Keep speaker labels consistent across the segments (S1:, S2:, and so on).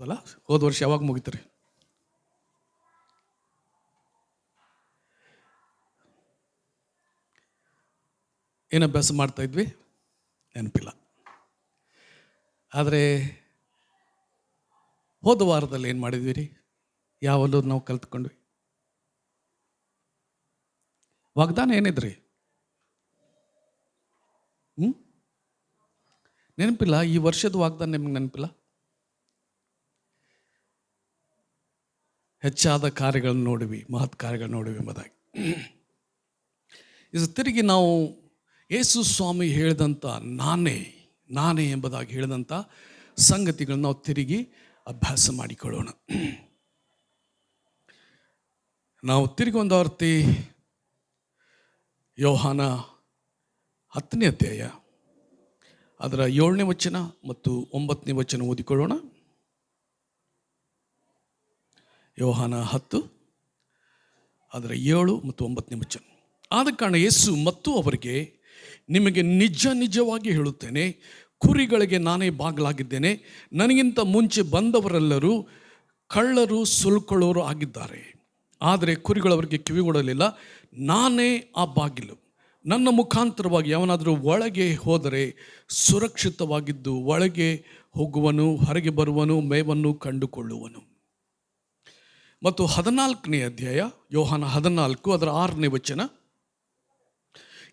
S1: ಅಲ್ಲ, ಹೋದ ವರ್ಷ ಯಾವಾಗ ಮುಗಿತ್ರಿ? ಏನು ಅಭ್ಯಾಸ ಮಾಡ್ತಾ ಇದ್ವಿ ನೆನಪಿಲ್ಲ. ಆದರೆ ಹೋದ ವಾರದಲ್ಲಿ ಏನು ಮಾಡಿದ್ವಿ ರೀ? ಯಾವಲ್ಲೂ ನಾವು ಕಲ್ತ್ಕೊಂಡ್ವಿ. ವಾಗ್ದಾನ ಏನಿದ್ರಿ? ನೆನಪಿಲ್ಲ. ಈ ವರ್ಷದ ವಾಗ್ದಾನ ನಿಮ್ಗೆ ನೆನಪಿಲ್ಲ? ಹೆಚ್ಚಾದ ಕಾರ್ಯಗಳನ್ನು ನೋಡಿವಿ, ಮಹತ್ ಕಾರ್ಯಗಳನ್ನು ನೋಡಿವಿ ಎಂಬುದಾಗಿ. ಇದು ತಿರುಗಿ ನಾವು ಯೇಸು ಸ್ವಾಮಿ ಹೇಳಿದಂಥ ನಾನೇ ಎಂಬುದಾಗಿ ಹೇಳಿದಂಥ ಸಂಗತಿಗಳನ್ನು ನಾವು ತಿರುಗಿ ಅಭ್ಯಾಸ ಮಾಡಿಕೊಳ್ಳೋಣ. ನಾವು ತಿರುಗಿ ಒಂದು ಆವರ್ತಿ ಯೋಹಾನ 10ನೇ ಅಧ್ಯಾಯ ಅದರ 7ನೇ ವಚನ ಮತ್ತು 9ನೇ ವಚನ ಓದಿಕೊಳ್ಳೋಣ. ಯೋಹಾನ 10 ಅದರ 7 ಮತ್ತು 9ನೇ ವಚನ. ಆದ ಕಾರಣ ಯೇಸು ಮತ್ತು ಅವರಿಗೆ, ನಿಮಗೆ ನಿಜ ನಿಜವಾಗಿ ಹೇಳುತ್ತೇನೆ, ಕುರಿಗಳಿಗೆ ನಾನೇ ಬಾಗಿಲಾಗಿದ್ದೇನೆ. ನನಗಿಂತ ಮುಂಚೆ ಬಂದವರೆಲ್ಲರೂ ಕಳ್ಳರು, ಸುಲ್ಕೊಳ್ಳೋರು ಆಗಿದ್ದಾರೆ. ಆದರೆ ಕುರಿಗಳವರಿಗೆ ಕಿವಿಗೊಡಲಿಲ್ಲ. ನಾನೇ ಆ ಬಾಗಿಲು. ನನ್ನ ಮುಖಾಂತರವಾಗಿ ಯಾವನಾದರೂ ಒಳಗೆ ಹೋದರೆ ಸುರಕ್ಷಿತವಾಗಿದ್ದು ಒಳಗೆ ಹೋಗುವನು, ಹೊರಗೆ ಬರುವನು, ಮೇವನ್ನು ಕಂಡುಕೊಳ್ಳುವನು. ಮತ್ತು 14ನೇ ಅಧ್ಯಾಯ ಯೋಹಾನ 14 ಅದರ 6ನೇ ವಚನ.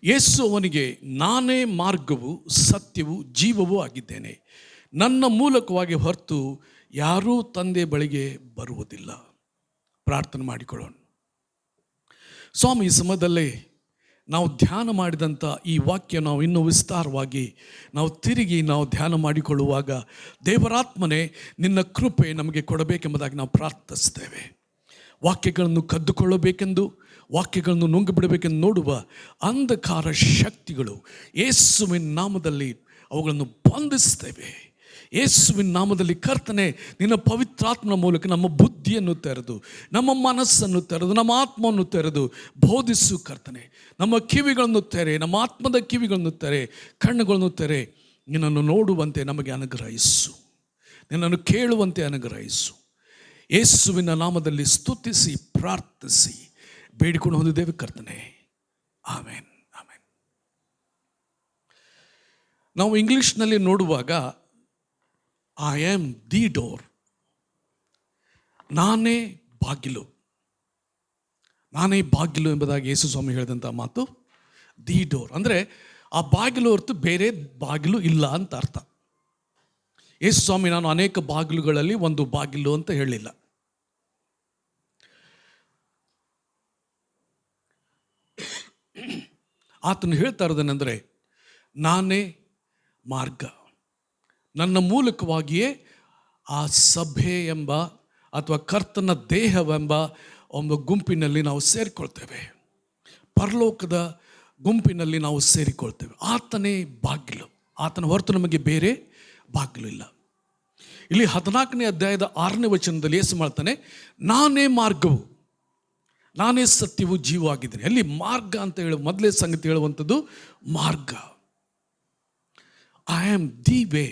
S1: ಯೇಸು ಅವನಿಗೆ, ನಾನೇ ಮಾರ್ಗವು, ಸತ್ಯವೂ ಜೀವವೂ ಆಗಿದ್ದೇನೆ. ನನ್ನ ಮೂಲಕವಾಗಿ ಹೊರತು ಯಾರೂ ತಂದೆ ಬಳಿಗೆ ಬರುವುದಿಲ್ಲ. ಪ್ರಾರ್ಥನೆ ಮಾಡಿಕೊಳ್ಳೋಣ. ಸ್ವಾಮಿ, ಈ ಸಮಯದಲ್ಲೇ ನಾವು ಧ್ಯಾನ ಮಾಡಿದಂಥ ಈ ವಾಕ್ಯ ನಾವು ಇನ್ನೂ ವಿಸ್ತಾರವಾಗಿ ನಾವು ತಿರುಗಿ ಧ್ಯಾನ ಮಾಡಿಕೊಳ್ಳುವಾಗ ದೇವರಾತ್ಮನೇ ನಿನ್ನ ಕೃಪೆ ನಮಗೆ ಕೊಡಬೇಕೆಂಬುದಾಗಿ ನಾವು ಪ್ರಾರ್ಥಿಸ್ತೇವೆ. ವಾಕ್ಯಗಳನ್ನು ಕದ್ದುಕೊಳ್ಳಬೇಕೆಂದು, ವಾಕ್ಯಗಳನ್ನು ನುಂಗಿಬಿಡಬೇಕೆಂದು ನೋಡುವ ಅಂಧಕಾರ ಶಕ್ತಿಗಳು ಯೇಸುವಿನ ನಾಮದಲ್ಲಿ ಅವುಗಳನ್ನು ಬಂಧಿಸ್ತೇವೆ. ಯೇಸುವಿನ ನಾಮದಲ್ಲಿ ಕರ್ತನೆ, ನಿನ್ನ ಪವಿತ್ರಾತ್ಮನ ಮೂಲಕ ನಮ್ಮ ಬುದ್ಧಿಯನ್ನು ತೆರೆದು, ನಮ್ಮ ಮನಸ್ಸನ್ನು ತೆರೆದು, ನಮ್ಮ ಆತ್ಮವನ್ನು ತೆರೆದು ಬೋಧಿಸು ಕರ್ತನೆ. ನಮ್ಮ ಕಿವಿಗಳನ್ನು ತೆರೆ, ನಮ್ಮ ಆತ್ಮದ ಕಿವಿಗಳನ್ನು ತೆರೆ, ಕಣ್ಣುಗಳನ್ನು ತೆರೆ. ನಿನ್ನನ್ನು ನೋಡುವಂತೆ ನಮಗೆ ಅನುಗ್ರಹಿಸು, ನಿನ್ನನ್ನು ಕೇಳುವಂತೆ ಅನುಗ್ರಹಿಸು. ಯೇಸುವಿನ ನಾಮದಲ್ಲಿ ಸ್ತುತಿಸಿ ಪ್ರಾರ್ಥಿಸಿ ಬೇಡಿಕೊಂಡು ಹೊಂದಿದ್ದೇವೆ ಕರ್ತನೆ. Amen, amen. ನಾವು ಇಂಗ್ಲಿಷ್ನಲ್ಲಿ ನೋಡುವಾಗ ಐ ಆಮ್ ದಿ ಡೋರ್, ನಾನೇ ಬಾಗಿಲು, ನಾನೇ ಬಾಗಿಲು ಎಂಬುದಾಗಿ ಯೇಸು ಸ್ವಾಮಿ ಹೇಳಿದಂಥ ಮಾತು ದಿ ಡೋರ್. ಅಂದರೆ ಆ ಬಾಗಿಲು ಹೊರತು ಬೇರೆ ಬಾಗಿಲು ಇಲ್ಲ ಅಂತ ಅರ್ಥ. ಯೇಸು ಸ್ವಾಮಿ ನಾನು ಅನೇಕ ಬಾಗಿಲುಗಳಲ್ಲಿ ಒಂದು ಬಾಗಿಲು ಅಂತ ಹೇಳಿಲ್ಲ. ಆತನು ಹೇಳ್ತಾ ಇರೋದೇನೆಂದರೆ, ನಾನೇ ಮಾರ್ಗ. ನನ್ನ ಮೂಲಕವಾಗಿಯೇ ಆ ಸಭೆ ಎಂಬ ಅಥವಾ ಕರ್ತನ ದೇಹವೆಂಬ ಒಂದು ಗುಂಪಿನಲ್ಲಿ ನಾವು ಸೇರಿಕೊಳ್ತೇವೆ. ಪರಲೋಕದ ಗುಂಪಿನಲ್ಲಿ ನಾವು ಸೇರಿಕೊಳ್ತೇವೆ. ಆತನೇ ಬಾಗಿಲು. ಆತನ ಹೊರತು ನಮಗೆ ಬೇರೆ ಬಾಗಿಲು ಇಲ್ಲ. ಇಲ್ಲಿ 14ನೇ ಅಧ್ಯಾಯದ 6ನೇ ವಚನದಲ್ಲಿ ಯೇಸು ಮಾಡ್ತಾನೆ, ನಾನೇ ಮಾರ್ಗವು, ನಾನೇ ಸತ್ಯವೂ ಜೀವ ಆಗಿದ್ದೇನೆ. ಅಲ್ಲಿ ಮಾರ್ಗ ಅಂತ ಹೇಳಿ ಮೊದಲೇ ಸಂಗತಿ ಹೇಳುವಂಥದ್ದು ಮಾರ್ಗ. I am the way,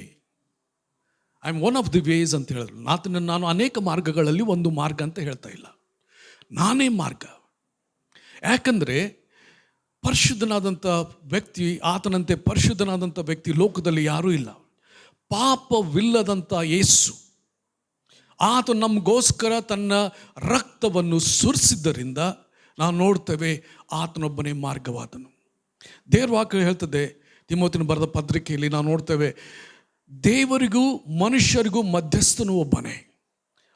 S1: I am one of the ways ಅಂತ ಹೇಳಿದ್ರು. ನಾನು ಅನೇಕ ಮಾರ್ಗಗಳಲ್ಲಿ ಒಂದು ಮಾರ್ಗ ಅಂತ ಹೇಳ್ತಾ ಇಲ್ಲ, ನಾನೇ ಮಾರ್ಗ. ಯಾಕಂದರೆ ಪರಿಶುದ್ಧನಾದಂಥ ವ್ಯಕ್ತಿ, ಆತನಂತೆ ಪರಿಶುದ್ಧನಾದಂಥ ವ್ಯಕ್ತಿ ಲೋಕದಲ್ಲಿ ಯಾರೂ ಇಲ್ಲ. ಪಾಪವಿಲ್ಲದಂಥ ಯೇಸು, ಆತ ನಮಗೋಸ್ಕರ ತನ್ನ ರಕ್ತವನ್ನು ಸುರಿಸಿದ್ದರಿಂದ ನಾವು ನೋಡ್ತೇವೆ ಆತನೊಬ್ಬನೇ ಮಾರ್ಗವಾದನು. ದೇವರ ವಾಕ್ಯ ಹೇಳ್ತದೆ, ತಿಮೋತಿನ ಬರೆದ ಪತ್ರಿಕೆಯಲ್ಲಿ ನಾವು ನೋಡ್ತೇವೆ, ದೇವರಿಗೂ ಮನುಷ್ಯರಿಗೂ ಮಧ್ಯಸ್ಥನು ಒಬ್ಬನೇ,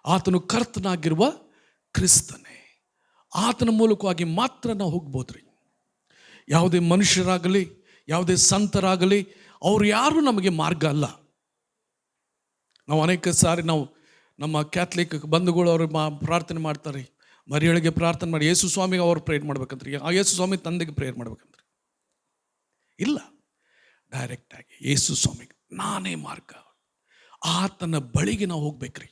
S1: ಆತನು ಕರ್ತನಾಗಿರುವ ಕ್ರಿಸ್ತನೇ. ಆತನ ಮೂಲಕವಾಗಿ ಮಾತ್ರ ನಾವು ಹೋಗ್ಬೋದ್ರಿ. ಯಾವುದೇ ಮನುಷ್ಯರಾಗಲಿ, ಯಾವುದೇ ಸಂತರಾಗಲಿ, ಅವ್ರು ಯಾರೂ ನಮಗೆ ಮಾರ್ಗ ಅಲ್ಲ. ನಾವು ಅನೇಕ ಸಾರಿ ನಾವು ನಮ್ಮ ಕ್ಯಾಥಲಿಕ್ ಬಂಧುಗಳು ಅವರು ಪ್ರಾರ್ಥನೆ ಮಾಡ್ತಾರೆ, ಮರಿಯಳಿಗೆ ಪ್ರಾರ್ಥನೆ ಮಾಡಿ ಯೇಸು ಸ್ವಾಮಿಗೆ ಅವರು ಪ್ರೇಯರ್ ಮಾಡ್ಬೇಕಂತ್ರಿ, ಆ ಯೇಸು ಸ್ವಾಮಿ ತಂದೆಗೆ ಪ್ರೇಯರ್ ಮಾಡ್ಬೇಕಂತ್ರಿ. ಇಲ್ಲ, ಡೈರೆಕ್ಟಾಗಿ ಯೇಸು ಸ್ವಾಮಿಗೆ ನಾನೇ ಮಾರ್ಗ. ಆತನ ಬಳಿಗೆ ನಾವು ಹೋಗ್ಬೇಕ್ರಿ.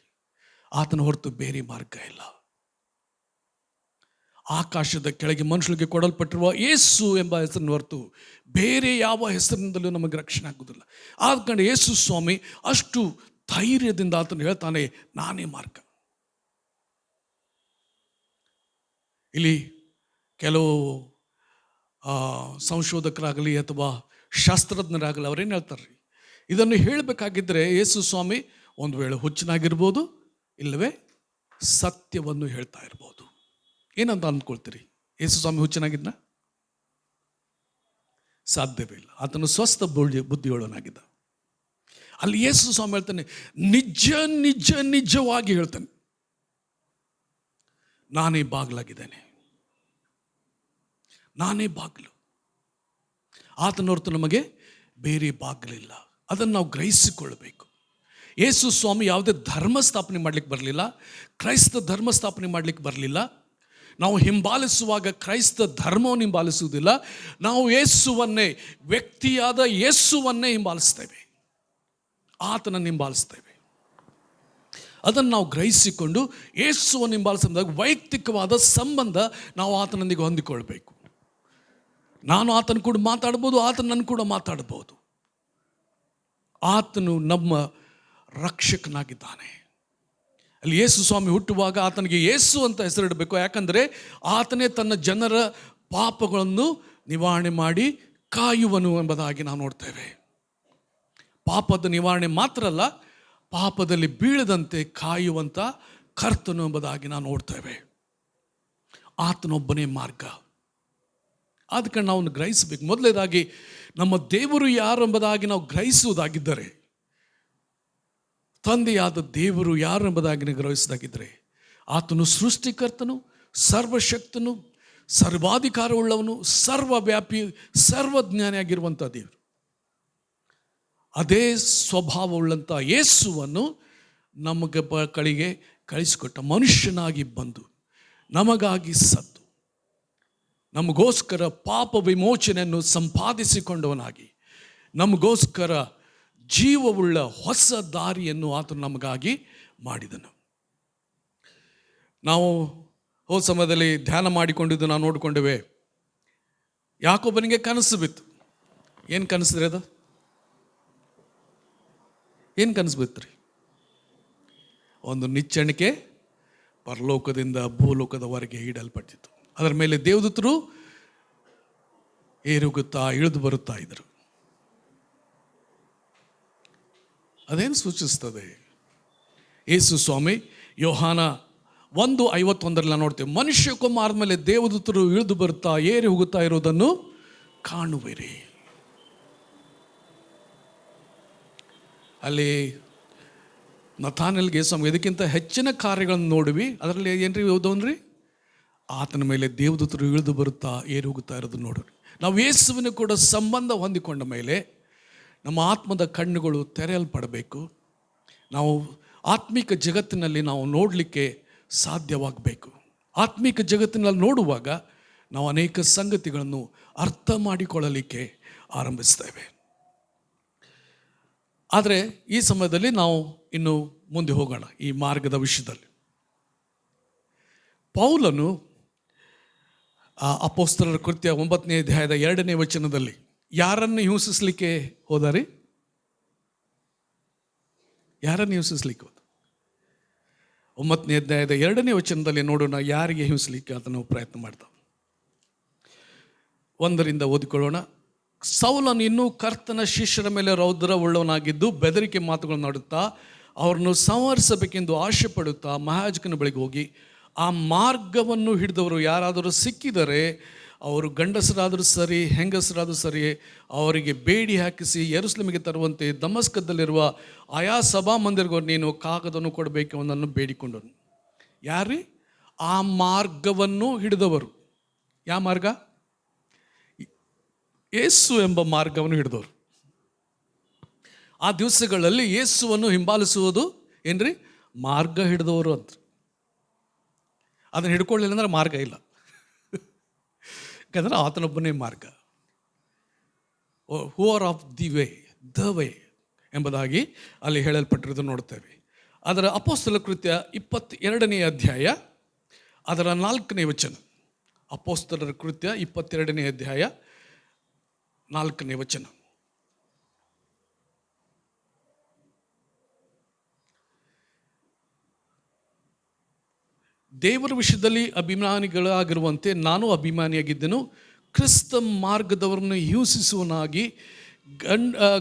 S1: ಆತನ ಹೊರತು ಬೇರೆ ಮಾರ್ಗ ಇಲ್ಲ. ಆಕಾಶದ ಕೆಳಗೆ ಮನುಷ್ಯರಿಗೆ ಕೊಡಲ್ಪಟ್ಟಿರುವ ಯೇಸು ಎಂಬ ಹೆಸರನ್ನು ಹೊರತು ಬೇರೆ ಯಾವ ಹೆಸರಿನಿಂದಲೂ ನಮಗೆ ರಕ್ಷಣೆ ಆಗುವುದಿಲ್ಲ. ಆದ ಕಾರಣ ಯೇಸು ಸ್ವಾಮಿ ಅಷ್ಟು ಧೈರ್ಯದಿಂದ ಆತನು ಹೇಳ್ತಾನೆ, ನಾನೇ ಮಾರ್ಗ. ಇಲ್ಲಿ ಕೆಲವು ಸಂಶೋಧಕರಾಗಲಿ ಅಥವಾ ಶಾಸ್ತ್ರಜ್ಞರಾಗಲಿ ಅವರೇನು ಹೇಳ್ತಾರೆ, ಇದನ್ನು ಹೇಳಬೇಕಾಗಿದ್ದರೆ ಯೇಸು ಸ್ವಾಮಿ ಒಂದು ವೇಳೆ ಹುಚ್ಚನಾಗಿರ್ಬೋದು, ಇಲ್ಲವೇ ಸತ್ಯವನ್ನು ಹೇಳ್ತಾ ಇರ್ಬೋದು. ಏನಂತ ಅಂದ್ಕೊಳ್ತೀರಿ? ಯೇಸು ಸ್ವಾಮಿ ಹುಚ್ಚನಾಗಿದ್ನ? ಸಾಧ್ಯವೇ ಇಲ್ಲ. ಆತನು ಸ್ವಸ್ಥ ಬುದ್ಧಿಯೋಳನಾಗಿದ್ದ. ಅಲ್ಲಿ ಯೇಸು ಸ್ವಾಮಿ ಹೇಳ್ತಾನೆ, ನಿಜ ನಿಜ ನಿಜವಾಗಿ ಹೇಳ್ತಾನೆ, ನಾನೇ ಬಾಗಿಲಾಗಿದ್ದೇನೆ, ನಾನೇ ಬಾಗಿಲು. ಆತನ ಹೊರತು ನಮಗೆ ಬೇರೆ ಬಾಗಿಲಿಲ್ಲ. ಅದನ್ನು ನಾವು ಗ್ರಹಿಸಿಕೊಳ್ಳಬೇಕು. ಯೇಸು ಸ್ವಾಮಿ ಯಾವುದೇ ಧರ್ಮ ಸ್ಥಾಪನೆ ಮಾಡಲಿಕ್ಕೆ ಬರಲಿಲ್ಲ, ಕ್ರೈಸ್ತ ಧರ್ಮ ಸ್ಥಾಪನೆ ಮಾಡಲಿಕ್ಕೆ ಬರಲಿಲ್ಲ. ನಾವು ಹಿಂಬಾಲಿಸುವಾಗ ಕ್ರೈಸ್ತ ಧರ್ಮವನ್ನು ಹಿಂಬಾಲಿಸುವುದಿಲ್ಲ, ನಾವು ಯೇಸುವನ್ನೇ, ವ್ಯಕ್ತಿಯಾದ ಯೇಸುವನ್ನೇ ಹಿಂಬಾಲಿಸ್ತೇವೆ, ಆತನನ್ನು ಹಿಂಬಾಲಿಸ್ತೇವೆ. ಅದನ್ನು ನಾವು ಗ್ರಹಿಸಿಕೊಂಡು ಯೇಸುವನ್ನು ಹಿಂಬಾಲಿಸಿದಾಗ ವೈಯಕ್ತಿಕವಾದ ಸಂಬಂಧ ನಾವು ಆತನೊಂದಿಗೆ ಹೊಂದಿಕೊಳ್ಬೇಕು. ನಾನು ಆತನ ಕೂಡ ಮಾತಾಡ್ಬೋದು, ಆತನ ನನ್ನ ಕೂಡ ಮಾತಾಡ್ಬೋದು. ಆತನು ನಮ್ಮ ರಕ್ಷಕನಾಗಿದ್ದಾನೆ. ಅಲ್ಲಿ ಯೇಸು ಸ್ವಾಮಿ ಹುಟ್ಟುವಾಗ ಆತನಿಗೆ ಯೇಸು ಅಂತ ಹೆಸರಿಡಬೇಕು. ಯಾಕಂದರೆ ಆತನೇ ತನ್ನ ಜನರ ಪಾಪಗಳನ್ನು ನಿವಾರಣೆ ಮಾಡಿ ಕಾಯುವನು ಎಂಬುದಾಗಿ ನಾವು ನೋಡ್ತೇವೆ. ಪಾಪದ ನಿವಾರಣೆ ಮಾತ್ರ ಅಲ್ಲ, ಪಾಪದಲ್ಲಿ ಬೀಳದಂತೆ ಕಾಯುವಂಥ ಕರ್ತನು ಎಂಬುದಾಗಿ ನಾವು ನೋಡ್ತೇವೆ. ಆತನೊಬ್ಬನೇ ಮಾರ್ಗ. ಅದಕ್ಕೆ ನಾವು ಗ್ರಹಿಸಬೇಕು. ಮೊದಲನೇದಾಗಿ ನಮ್ಮ ದೇವರು ಯಾರು ಎಂಬುದಾಗಿ ನಾವು ಗ್ರಹಿಸುವುದಾಗಿದ್ದರೆ, ತಂದೆಯಾದ ದೇವರು ಯಾರು ಎಂಬುದಾಗಿ ಗ್ರಹಿಸಿದಾಗಿದ್ದರೆ, ಆತನು ಸೃಷ್ಟಿಕರ್ತನು, ಸರ್ವಶಕ್ತನು, ಸರ್ವಾಧಿಕಾರವುಳ್ಳವನು, ಸರ್ವವ್ಯಾಪಿ, ಸರ್ವಜ್ಞಾನಿಯಾಗಿರುವಂಥ ದೇವರು. ಅದೇ ಸ್ವಭಾವವುಳ್ಳಂಥ ಯೇಸುವನ್ನು ನಮಗೆ ಕಳಿಗೆ ಕಳಿಸಿಕೊಟ್ಟ, ಮನುಷ್ಯನಾಗಿ ಬಂದು ನಮಗಾಗಿ ಸತ್ತು ನಮಗೋಸ್ಕರ ಪಾಪ ವಿಮೋಚನೆಯನ್ನು ಸಂಪಾದಿಸಿಕೊಂಡವನಾಗಿ ನಮಗೋಸ್ಕರ ಜೀವವುಳ್ಳ ಹೊಸ ದಾರಿಯನ್ನು ಆತನು ನಮಗಾಗಿ ಮಾಡಿದನು. ನಾವು ಹೋದ ಸಮಯದಲ್ಲಿ ಧ್ಯಾನ ಮಾಡಿಕೊಂಡಿದ್ದು ನಾವು ನೋಡಿಕೊಂಡೇವೆ. ಯಾಕೋಬನಿಗೆ ಕನಸು ಬಿತ್ತು. ಏನು ಕನಸಿದ್ರಿ? ಅದು ಏನು ಕನಸು ಬಿತ್ತು ರೀ? ಒಂದು ನಿಚ್ಚಣಿಕೆ ಪರಲೋಕದಿಂದ ಭೂಲೋಕದವರೆಗೆ ಇಡಲ್ಪಟ್ಟಿತ್ತು. ಅದರ ಮೇಲೆ ದೇವದೂತರು ಏರುಗುತ್ತಾ ಇಳಿದು ಬರುತ್ತಾ ಇದ್ದರು. ಅದೇನು ಸೂಚಿಸ್ತದೆ? ಯೇಸು ಸ್ವಾಮಿ ಯೋಹಾನ 1:51 ನೋಡ್ತೇವೆ, ಮನುಷ್ಯ ಕುಮಾರದ ಮೇಲೆ ದೇವದೂತರು ಇಳಿದು ಬರುತ್ತಾ ಏರಿ ಹೋಗುತ್ತಾ ಇರೋದನ್ನು ಕಾಣುವಿರಿ. ಅಲ್ಲಿ ನತಾನಲ್ಗೆ ಸ್ವಾಮಿ ಇದಕ್ಕಿಂತ ಹೆಚ್ಚಿನ ಕಾರ್ಯಗಳನ್ನು ನೋಡುವಿ, ಅದರಲ್ಲಿ ಏನ್ರಿ ಓದೋನ್ರಿ? ಆತನ ಮೇಲೆ ದೇವದೂತರು ಇಳಿದು ಬರುತ್ತಾ ಏರಿ ಹೋಗುತ್ತಾ ಇರೋದು ನೋಡ್ರಿ. ನಾವು ಯೇಸುವಿನ ಕೂಡ ಸಂಬಂಧ ಹೊಂದಿಕೊಂಡ ಮೇಲೆ ನಮ್ಮ ಆತ್ಮದ ಕಣ್ಣುಗಳು ತೆರೆಯಲ್ಪಡಬೇಕು. ನಾವು ಆತ್ಮಿಕ ಜಗತ್ತಿನಲ್ಲಿ ನಾವು ನೋಡಲಿಕ್ಕೆ ಸಾಧ್ಯವಾಗಬೇಕು. ಆತ್ಮಿಕ ಜಗತ್ತಿನಲ್ಲಿ ನೋಡುವಾಗ ನಾವು ಅನೇಕ ಸಂಗತಿಗಳನ್ನು ಅರ್ಥ ಮಾಡಿಕೊಳ್ಳಲಿಕ್ಕೆ ಆರಂಭಿಸ್ತೇವೆ. ಆದರೆ ಈ ಸಮಯದಲ್ಲಿ ನಾವು ಇನ್ನು ಮುಂದೆ ಹೋಗೋಣ ಈ ಮಾರ್ಗದ ವಿಷಯದಲ್ಲಿ. ಪೌಲನು ಅಪೊಸ್ತಲರ ಕೃತ್ಯ 9ನೇ ಅಧ್ಯಾಯದ 2ನೇ ವಚನದಲ್ಲಿ ಯಾರನ್ನು ಹಿಂಸಿಸಲಿಕ್ಕೆ ಹೋದಾರಿ? ಯಾರನ್ನು ಹಿಂಸಿಸಲಿಕ್ಕೆ ಹೋದ? 9ನೇ ಅಧ್ಯಾಯದ 2ನೇ ವಚನದಲ್ಲಿ ನೋಡೋಣ ಯಾರಿಗೆ ಹಿಂಸಲಿಕ್ಕೆ ಆತನು ಪ್ರಯತ್ನ ಮಾಡ್ದ. 1ರಿಂದ ಓದಿಕೊಳ್ಳೋಣ. ಸೌಲನು ಇನ್ನೂ ಕರ್ತನ ಶಿಷ್ಯರ ಮೇಲೆ ರೌದ್ರವುಳ್ಳವನಾಗಿದ್ದು ಬೆದರಿಕೆ ಮಾತುಗಳನ್ನು ಆಡುತ್ತಾ ಅವರನ್ನು ಸಂಹರಿಸಬೇಕೆಂದು ಆಶೆ ಪಡುತ್ತಾ ಮಹಾಯಾಜಕನ ಬಳಿಗೆ ಹೋಗಿ, ಆ ಮಾರ್ಗವನ್ನು ಹಿಡಿದವರು ಯಾರಾದರೂ ಸಿಕ್ಕಿದರೆ ಅವರು ಗಂಡಸರಾದರೂ ಸರಿ ಹೆಂಗಸರಾದರೂ ಸರಿ ಅವರಿಗೆ ಬೇಡಿ ಹಾಕಿಸಿ ಯೆರೂಸಲೇಮಿಗೆ ತರುವಂತೆ ದಮಸ್ಕದಲ್ಲಿರುವ ಆಯಾ ಸಭಾ ಮಂದಿರಗೂ ನೀನು ಕಾಗದವನ್ನು ಕೊಡಬೇಕು ಅನ್ನನ್ನು ಬೇಡಿಕೊಂಡನು. ಯಾರೀ? ಆ ಮಾರ್ಗವನ್ನು ಹಿಡಿದವರು. ಯಾವ ಮಾರ್ಗ? ಯೇಸು ಎಂಬ ಮಾರ್ಗವನ್ನು ಹಿಡಿದವರು. ಆ ದಿವಸಗಳಲ್ಲಿ ಯೇಸುವನ್ನು ಹಿಂಬಾಲಿಸುವುದು ಏನ್ರಿ? ಮಾರ್ಗ ಹಿಡಿದವರು ಅಂತ. ಅದನ್ನು ಹಿಡ್ಕೊಳ್ಳಿಲ್ಲ ಅಂದ್ರೆ ಮಾರ್ಗ ಇಲ್ಲ. ಯಾಕಂದ್ರೆ ಆತನೊಬ್ಬನೇ ಮಾರ್ಗ. Who are of the way ಎಂಬುದಾಗಿ ಅಲ್ಲಿ ಹೇಳಲ್ಪಟ್ಟಿರೋದು ನೋಡ್ತೇವೆ. ಅದರ ಅಪೊಸ್ತಲ ಕೃತ್ಯ 22ನೇ ಅಧ್ಯಾಯ ಅದರ 4ನೇ ವಚನ. ಅಪೊಸ್ತಲರ ಕೃತ್ಯ 22ನೇ ಅಧ್ಯಾಯ 4ನೇ ವಚನ. ದೇವರ ವಿಷಯದಲ್ಲಿ ಅಭಿಮಾನಿಗಳಾಗಿರುವಂತೆ ನಾನು ಅಭಿಮಾನಿಯಾಗಿದ್ದೆನು. ಕ್ರಿಸ್ತ ಮಾರ್ಗದವರನ್ನು ಹಿಂಸಿಸುವನಾಗಿ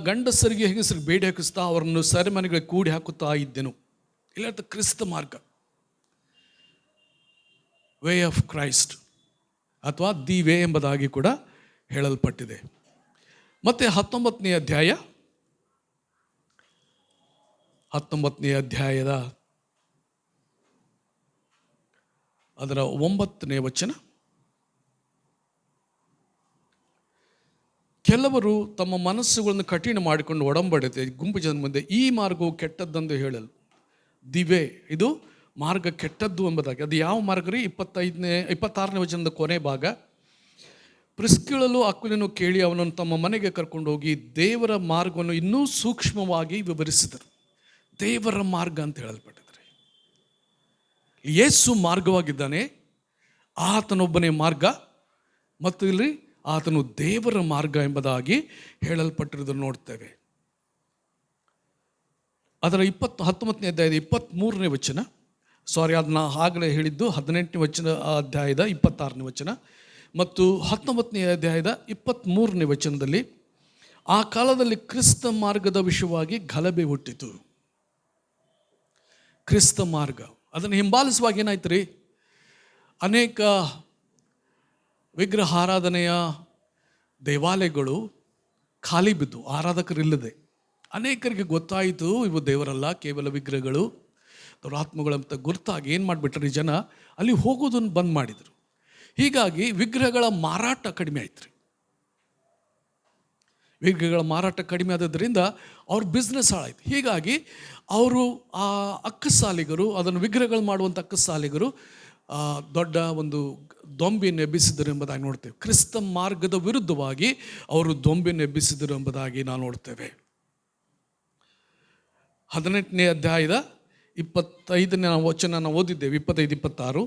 S1: ಗಂಡಸರಿಗೆ ಹೆಂಗಸರಿಗೆ ಬೇಡಿ ಹಾಕಿಸ್ತಾ ಅವರನ್ನು ಸೆರೆಮನೆಗಳಿಗೆ ಕೂಡಿ ಹಾಕುತ್ತಾ ಇದ್ದೆನು. ಇಲ್ಲ ಕ್ರಿಸ್ತ ಮಾರ್ಗ, ವೇ ಆಫ್ ಕ್ರೈಸ್ಟ್ ಅಥವಾ ದಿ ವೇ ಎಂಬುದಾಗಿ ಕೂಡ ಹೇಳಲ್ಪಟ್ಟಿದೆ. ಮತ್ತು 19ನೇ ಅಧ್ಯಾಯದ ಅದರ 9ನೇ ವಚನ. ಕೆಲವರು ತಮ್ಮ ಮನಸ್ಸುಗಳನ್ನು ಕಠಿಣ ಮಾಡಿಕೊಂಡು ಒಡಂಬಡಿತೆ ಗುಂಪು ಜನ ಮುಂದೆ ಈ ಮಾರ್ಗವು ಕೆಟ್ಟದ್ದೆಂದು ಹೇಳಲು. ದಿವೆ, ಇದು ಮಾರ್ಗ ಕೆಟ್ಟದ್ದು ಎಂಬುದಾಗಿ. ಅದು ಯಾವ ಮಾರ್ಗ ರೀ? 26ನೇ ವಚನದ ಕೊನೆ ಭಾಗ. ಪ್ರಿಸ್ಕಿಳಲು ಅಕ್ವಿಲನು ಕೇಳಿ ಅವನನ್ನು ತಮ್ಮ ಮನೆಗೆ ಕರ್ಕೊಂಡು ಹೋಗಿ ದೇವರ ಮಾರ್ಗವನ್ನು ಇನ್ನೂ ಸೂಕ್ಷ್ಮವಾಗಿ ವಿವರಿಸಿದರು. ದೇವರ ಮಾರ್ಗ ಅಂತ ಹೇಳಲ್ಪಟ್ಟಿದ್ದಾರೆ. ಯೇಸು ಮಾರ್ಗವಾಗಿದ್ದಾನೆ, ಆತನೊಬ್ಬನೇ ಮಾರ್ಗ, ಮತ್ತು ಇಲ್ಲಿ ಆತನು ದೇವರ ಮಾರ್ಗ ಎಂಬುದಾಗಿ ಹೇಳಲ್ಪಟ್ಟಿರೋದನ್ನು ನೋಡ್ತೇವೆ. ಅದರ 19ನೇ ಅಧ್ಯಾಯದ 23ನೇ ವಚನ, ಅದನ್ನ ಆಗಲೇ ಹೇಳಿದ್ದು 18ನೇ ವಚನ ಅಧ್ಯಾಯದ 26ನೇ ವಚನ ಮತ್ತು 19ನೇ ಅಧ್ಯಾಯದ 23ನೇ ವಚನದಲ್ಲಿ ಆ ಕಾಲದಲ್ಲಿ ಕ್ರಿಸ್ತ ಮಾರ್ಗದ ವಿಷಯವಾಗಿ ಗಲಭೆ ಹುಟ್ಟಿತು. ಕ್ರಿಸ್ತ ಮಾರ್ಗ ಅದನ್ನು ಹಿಂಬಾಲಿಸುವಾಗ ಏನಾಯ್ತು ರೀ? ಅನೇಕ ವಿಗ್ರಹಾರಾಧನೆಯ ದೇವಾಲಯಗಳು ಖಾಲಿ ಬಿದ್ದು, ಆರಾಧಕರಿಲ್ಲದೆ ಅನೇಕರಿಗೆ ಗೊತ್ತಾಯಿತು ಇವು ದೇವರಲ್ಲ, ಕೇವಲ ವಿಗ್ರಹಗಳು, ದುರಾತ್ಮಗಳಂತ ಗುರುತಾಗಿ ಏನು ಮಾಡಿಬಿಟ್ರಿ ಜನ ಅಲ್ಲಿ ಹೋಗೋದನ್ನು ಬಂದ್ ಮಾಡಿದರು. ಹೀಗಾಗಿ ವಿಗ್ರಹಗಳ ಮಾರಾಟ ಕಡಿಮೆ ಆಯ್ತು ರೀ. ವಿಗ್ರಹಗಳ ಮಾರಾಟ ಕಡಿಮೆ ಆದದ್ರಿಂದ ಅವ್ರ ಬಿಸ್ನೆಸ್ ಹಾಳಾಯ್ತು. ಹೀಗಾಗಿ ಅವರು ಆ ಅಕ್ಕಸಾಲಿಗರು, ಅದನ್ನು ವಿಗ್ರಹಗಳು ಮಾಡುವಂಥ ಅಕ್ಕಸಾಲಿಗರು ದೊಡ್ಡ ಒಂದು ದೊಂಬಿಯನ್ನು ಎಬ್ಬಿಸಿದರು ಎಂಬುದಾಗಿ ನೋಡ್ತೇವೆ. ಕ್ರಿಸ್ತ ಮಾರ್ಗದ ವಿರುದ್ಧವಾಗಿ ಅವರು ದೊಂಬಿಯನ್ನು ಎಬ್ಬಿಸಿದರು ಎಂಬುದಾಗಿ ನಾವು ನೋಡ್ತೇವೆ. 18ನೇ ಅಧ್ಯಾಯದ 25ನೇ ವಚನ ನಾವು ಓದಿದ್ದೇವೆ, 25-26.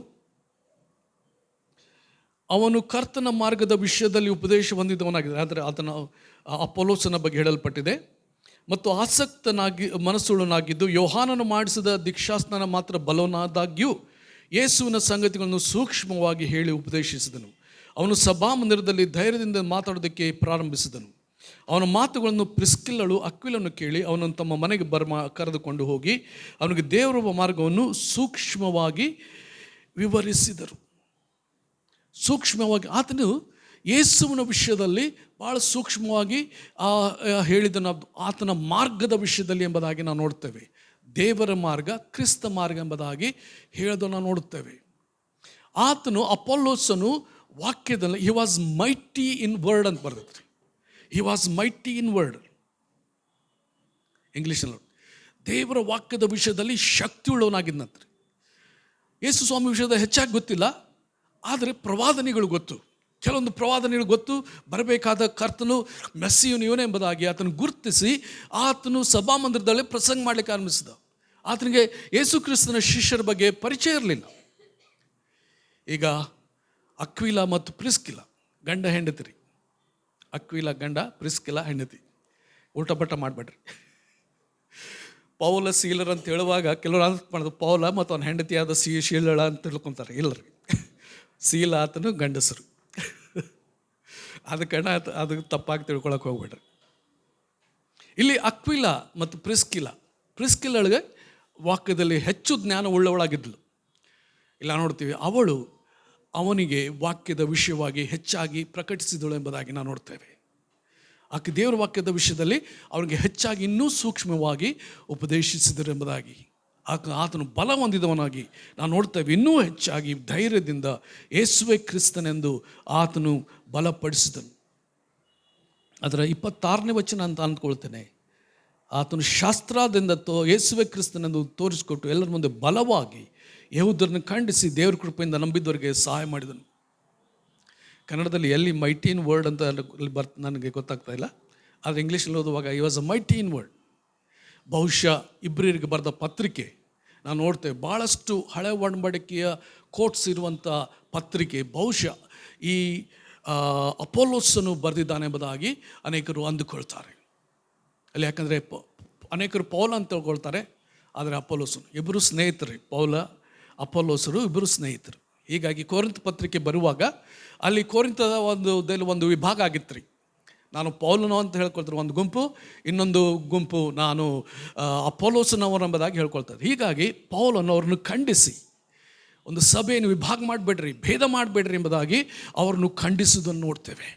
S1: ಅವನು ಕರ್ತನ ಮಾರ್ಗದ ವಿಷಯದಲ್ಲಿ ಉಪದೇಶ ಹೊಂದಿದವನಾಗಿದೆ. ಆದರೆ ಆತನ ಅಪೊಲೋಸನ ಬಗ್ಗೆ ಹೇಳಲ್ಪಟ್ಟಿದೆ. ಮತ್ತು ಮನಸ್ಸುಳ್ಳನಾಗಿದ್ದು ಯೋಹಾನನು ಮಾಡಿಸಿದ ದೀಕ್ಷಾಸ್ನಾನ ಮಾತ್ರ ಬಲವನಾದಾಗ್ಯೂ ಯೇಸುವಿನ ಸಂಗತಿಗಳನ್ನು ಸೂಕ್ಷ್ಮವಾಗಿ ಹೇಳಿ ಉಪದೇಶಿಸಿದನು. ಅವನು ಸಭಾಮಂದಿರದಲ್ಲಿ ಧೈರ್ಯದಿಂದ ಮಾತಾಡೋದಕ್ಕೆ ಪ್ರಾರಂಭಿಸಿದನು. ಅವನ ಮಾತುಗಳನ್ನು ಪ್ರಿಸ್ಕಿಲ್ಲಳು ಅಕ್ವಿಲನ್ನು ಕೇಳಿ ಅವನನ್ನು ತಮ್ಮ ಮನೆಗೆ ಕರೆದುಕೊಂಡು ಹೋಗಿ ಅವನಿಗೆ ದೇವರ ಮಾರ್ಗವನ್ನು ಸೂಕ್ಷ್ಮವಾಗಿ ವಿವರಿಸಿದರು. ಸೂಕ್ಷ್ಮವಾಗಿ ಆತನು ಯೇಸುವಿನ ವಿಷಯದಲ್ಲಿ ಭಾಳ ಸೂಕ್ಷ್ಮವಾಗಿ ಹೇಳಿದನು. ಆತನ ಮಾರ್ಗದ ವಿಷಯದಲ್ಲಿ ಎಂಬುದಾಗಿ ನಾವು ನೋಡ್ತೇವೆ. ದೇವರ ಮಾರ್ಗ, ಕ್ರಿಸ್ತ ಮಾರ್ಗ ಎಂಬುದಾಗಿ ಹೇಳೋದನ್ನು ನಾವು ನೋಡುತ್ತೇವೆ. ಆತನು ಅಪೊಲ್ಲೋಸನು ವಾಕ್ಯದಲ್ಲಿ he was mighty in word ಅಂತ ಬರ್ತೈತೆ. He was mighty in word ಇಂಗ್ಲೀಷಲ್ಲಿ. ದೇವರ ವಾಕ್ಯದ ವಿಷಯದಲ್ಲಿ ಶಕ್ತಿ ಉಳ್ಳವನಾಗಿದ್ದಂತೆ. ಯೇಸು ಸ್ವಾಮಿ ವಿಷಯದ ಹೆಚ್ಚಾಗಿ ಗೊತ್ತಿಲ್ಲ, ಆದರೆ ಪ್ರವಾದನೆಗಳು ಗೊತ್ತು. ಕೆಲವೊಂದು ಪ್ರವಾದನೆಗಳು ಗೊತ್ತು. ಬರಬೇಕಾದ ಕರ್ತನು ಮೆಸ್ಸಿಯನು ಇವನೇ ಎಂಬುದಾಗಿ ಆತನು ಗುರುತಿಸಿ ಆತನು ಸಭಾಮಂದಿರದಲ್ಲೇ ಪ್ರಸಂಗ ಮಾಡಲಿಕ್ಕೆ ಆರಂಭಿಸಿದ. ಆತನಿಗೆ ಯೇಸು ಕ್ರಿಸ್ತನ ಶಿಷ್ಯರ ಬಗ್ಗೆ ಪರಿಚಯ ಇರಲಿಲ್ಲ. ಈಗ ಅಕ್ವಿಲ ಮತ್ತು ಪ್ರಿಸ್ಕಿಲ ಗಂಡ ಹೆಂಡತಿರಿ. ಅಕ್ವಿಲ ಗಂಡ, ಪ್ರಿಸ್ಕಿಲ ಹೆಂಡತಿ. ಊಟಪಟ್ಟ ಮಾಡಬೇಡ್ರಿ. ಪೌಲ ಸೀಲರ್ ಅಂತ ಹೇಳುವಾಗ ಕೆಲವರು ಮಾಡೋದು ಪೌಲ ಮತ್ತು ಅವನ ಹೆಂಡತಿಯಾದ ಶೀಲಳ ಅಂತ ತಿಳ್ಕೊತಾರೆ. ಇಲ್ಲರಿ, ಸೀಲ ಆತನು ಗಂಡಸರು. ಅದಕ್ಕೆ ಅದಕ್ಕೆ ತಪ್ಪಾಗಿ ತಿಳ್ಕೊಳಕ್ಕೆ ಹೋಗ್ಬೇಡ್ರಿ. ಇಲ್ಲಿ ಅಕ್ವಿಲ ಮತ್ತು ಪ್ರಿಸ್ಕಿಲಳಿಗೆ ವಾಕ್ಯದಲ್ಲಿ ಹೆಚ್ಚು ಜ್ಞಾನ ಉಳ್ಳವಳಾಗಿದ್ದಳು. ಇಲ್ಲ ನೋಡ್ತೀವಿ, ಅವಳು ಅವನಿಗೆ ವಾಕ್ಯದ ವಿಷಯವಾಗಿ ಹೆಚ್ಚಾಗಿ ಪ್ರಕಟಿಸಿದಳು ಎಂಬುದಾಗಿ ನಾವು ನೋಡ್ತೇವೆ. ಆಕೆ ದೇವರ ವಾಕ್ಯದ ವಿಷಯದಲ್ಲಿ ಅವನಿಗೆ ಹೆಚ್ಚಾಗಿ ಇನ್ನೂ ಸೂಕ್ಷ್ಮವಾಗಿ ಉಪದೇಶಿಸಿದರು ಎಂಬುದಾಗಿ ಆತನು ಬಲ ಹೊಂದಿದವನಾಗಿ ನಾವು ನೋಡ್ತೇವೆ. ಇನ್ನೂ ಹೆಚ್ಚಾಗಿ ಧೈರ್ಯದಿಂದ ಯೇಸುವೇ ಕ್ರಿಸ್ತನೆಂದು ಆತನು ಬಲಪಡಿಸಿದನು. ಅದರ 26ನೇ ವಚನ ಅಂತ ಅಂದ್ಕೊಳ್ತೇನೆ. ಆತನು ಶಾಸ್ತ್ರದಿಂದ ಯೇಸುವೇ ಕ್ರಿಸ್ತನೆಂದು ತೋರಿಸಿಕೊಟ್ಟು ಎಲ್ಲರ ಮುಂದೆ ಬಲವಾಗಿ ಯೆಹೂದ್ಯರನ್ನು ಖಂಡಿಸಿ ದೇವರ ಕೃಪೆಯಿಂದ ನಂಬಿದವರಿಗೆ ಸಹಾಯ ಮಾಡಿದನು. ಕನ್ನಡದಲ್ಲಿ ಎಲ್ಲಿ ಮೈಟಿ ಇನ್ ವರ್ಡ್ ಅಂತ ನನಗೆ ಗೊತ್ತಾಗ್ತಾ ಇಲ್ಲ, ಆದರೆ ಇಂಗ್ಲೀಷಲ್ಲಿ ಓದುವಾಗ I was a mighty in word. ಬಹುಶಃ ಇಬ್ರಿಯರಿಗೆ ಬರೆದ ಪತ್ರಿಕೆ ನಾವು ನೋಡ್ತೇವೆ. ಭಾಳಷ್ಟು ಹಳೆ ಒಡಂಬಡಿಕೆಯ ಕೋಟ್ಸ್ ಇರುವಂಥ ಪತ್ರಿಕೆ ಬಹುಶಃ ಈ ಅಪೊಲ್ಲೋಸನು ಬರೆದಿದ್ದಾನೆ ಎಂಬುದಾಗಿ ಅನೇಕರು ಅಂದುಕೊಳ್ತಾರೆ. ಅಲ್ಲಿ ಯಾಕಂದರೆ ಅನೇಕರು ಪೌಲ ಅಂತ ತಿಳ್ಕೊಳ್ತಾರೆ, ಆದರೆ ಅಪೊಲ್ಲೋಸನು. ಇಬ್ಬರು ಸ್ನೇಹಿತರು, ಪೌಲ ಅಪೊಲ್ಲೋಸರು ಇಬ್ಬರು ಸ್ನೇಹಿತರು. ಹೀಗಾಗಿ ಕೊರಿಂಥ ಪತ್ರಿಕೆ ಬರುವಾಗ ಅಲ್ಲಿ ಕೊರಿಂಥದ ಒಂದು ವಿಭಾಗ ಆಗಿತ್ತು ರೀ. ನಾನು ಪೌಲನೋ ಅಂತ ಹೇಳ್ಕೊಳ್ತಾರೆ ಒಂದು ಗುಂಪು, ಇನ್ನೊಂದು ಗುಂಪು ನಾನು ಅಪೊಲ್ಲೋಸನವರು ಎಂಬುದಾಗಿ ಹೇಳ್ಕೊಳ್ತಾರೆ. ಹೀಗಾಗಿ ಪೌಲನವ್ರನ್ನು ಖಂಡಿಸಿ ಒಂದು ಸಭೆಯನ್ನು ವಿಭಾಗ ಮಾಡಬೇಡ್ರಿ, ಭೇದ ಮಾಡಬೇಡ್ರಿ ಎಂಬುದಾಗಿ ಅವರನ್ನು ಖಂಡಿಸುವುದನ್ನು ನೋಡ್ತೇವೆ.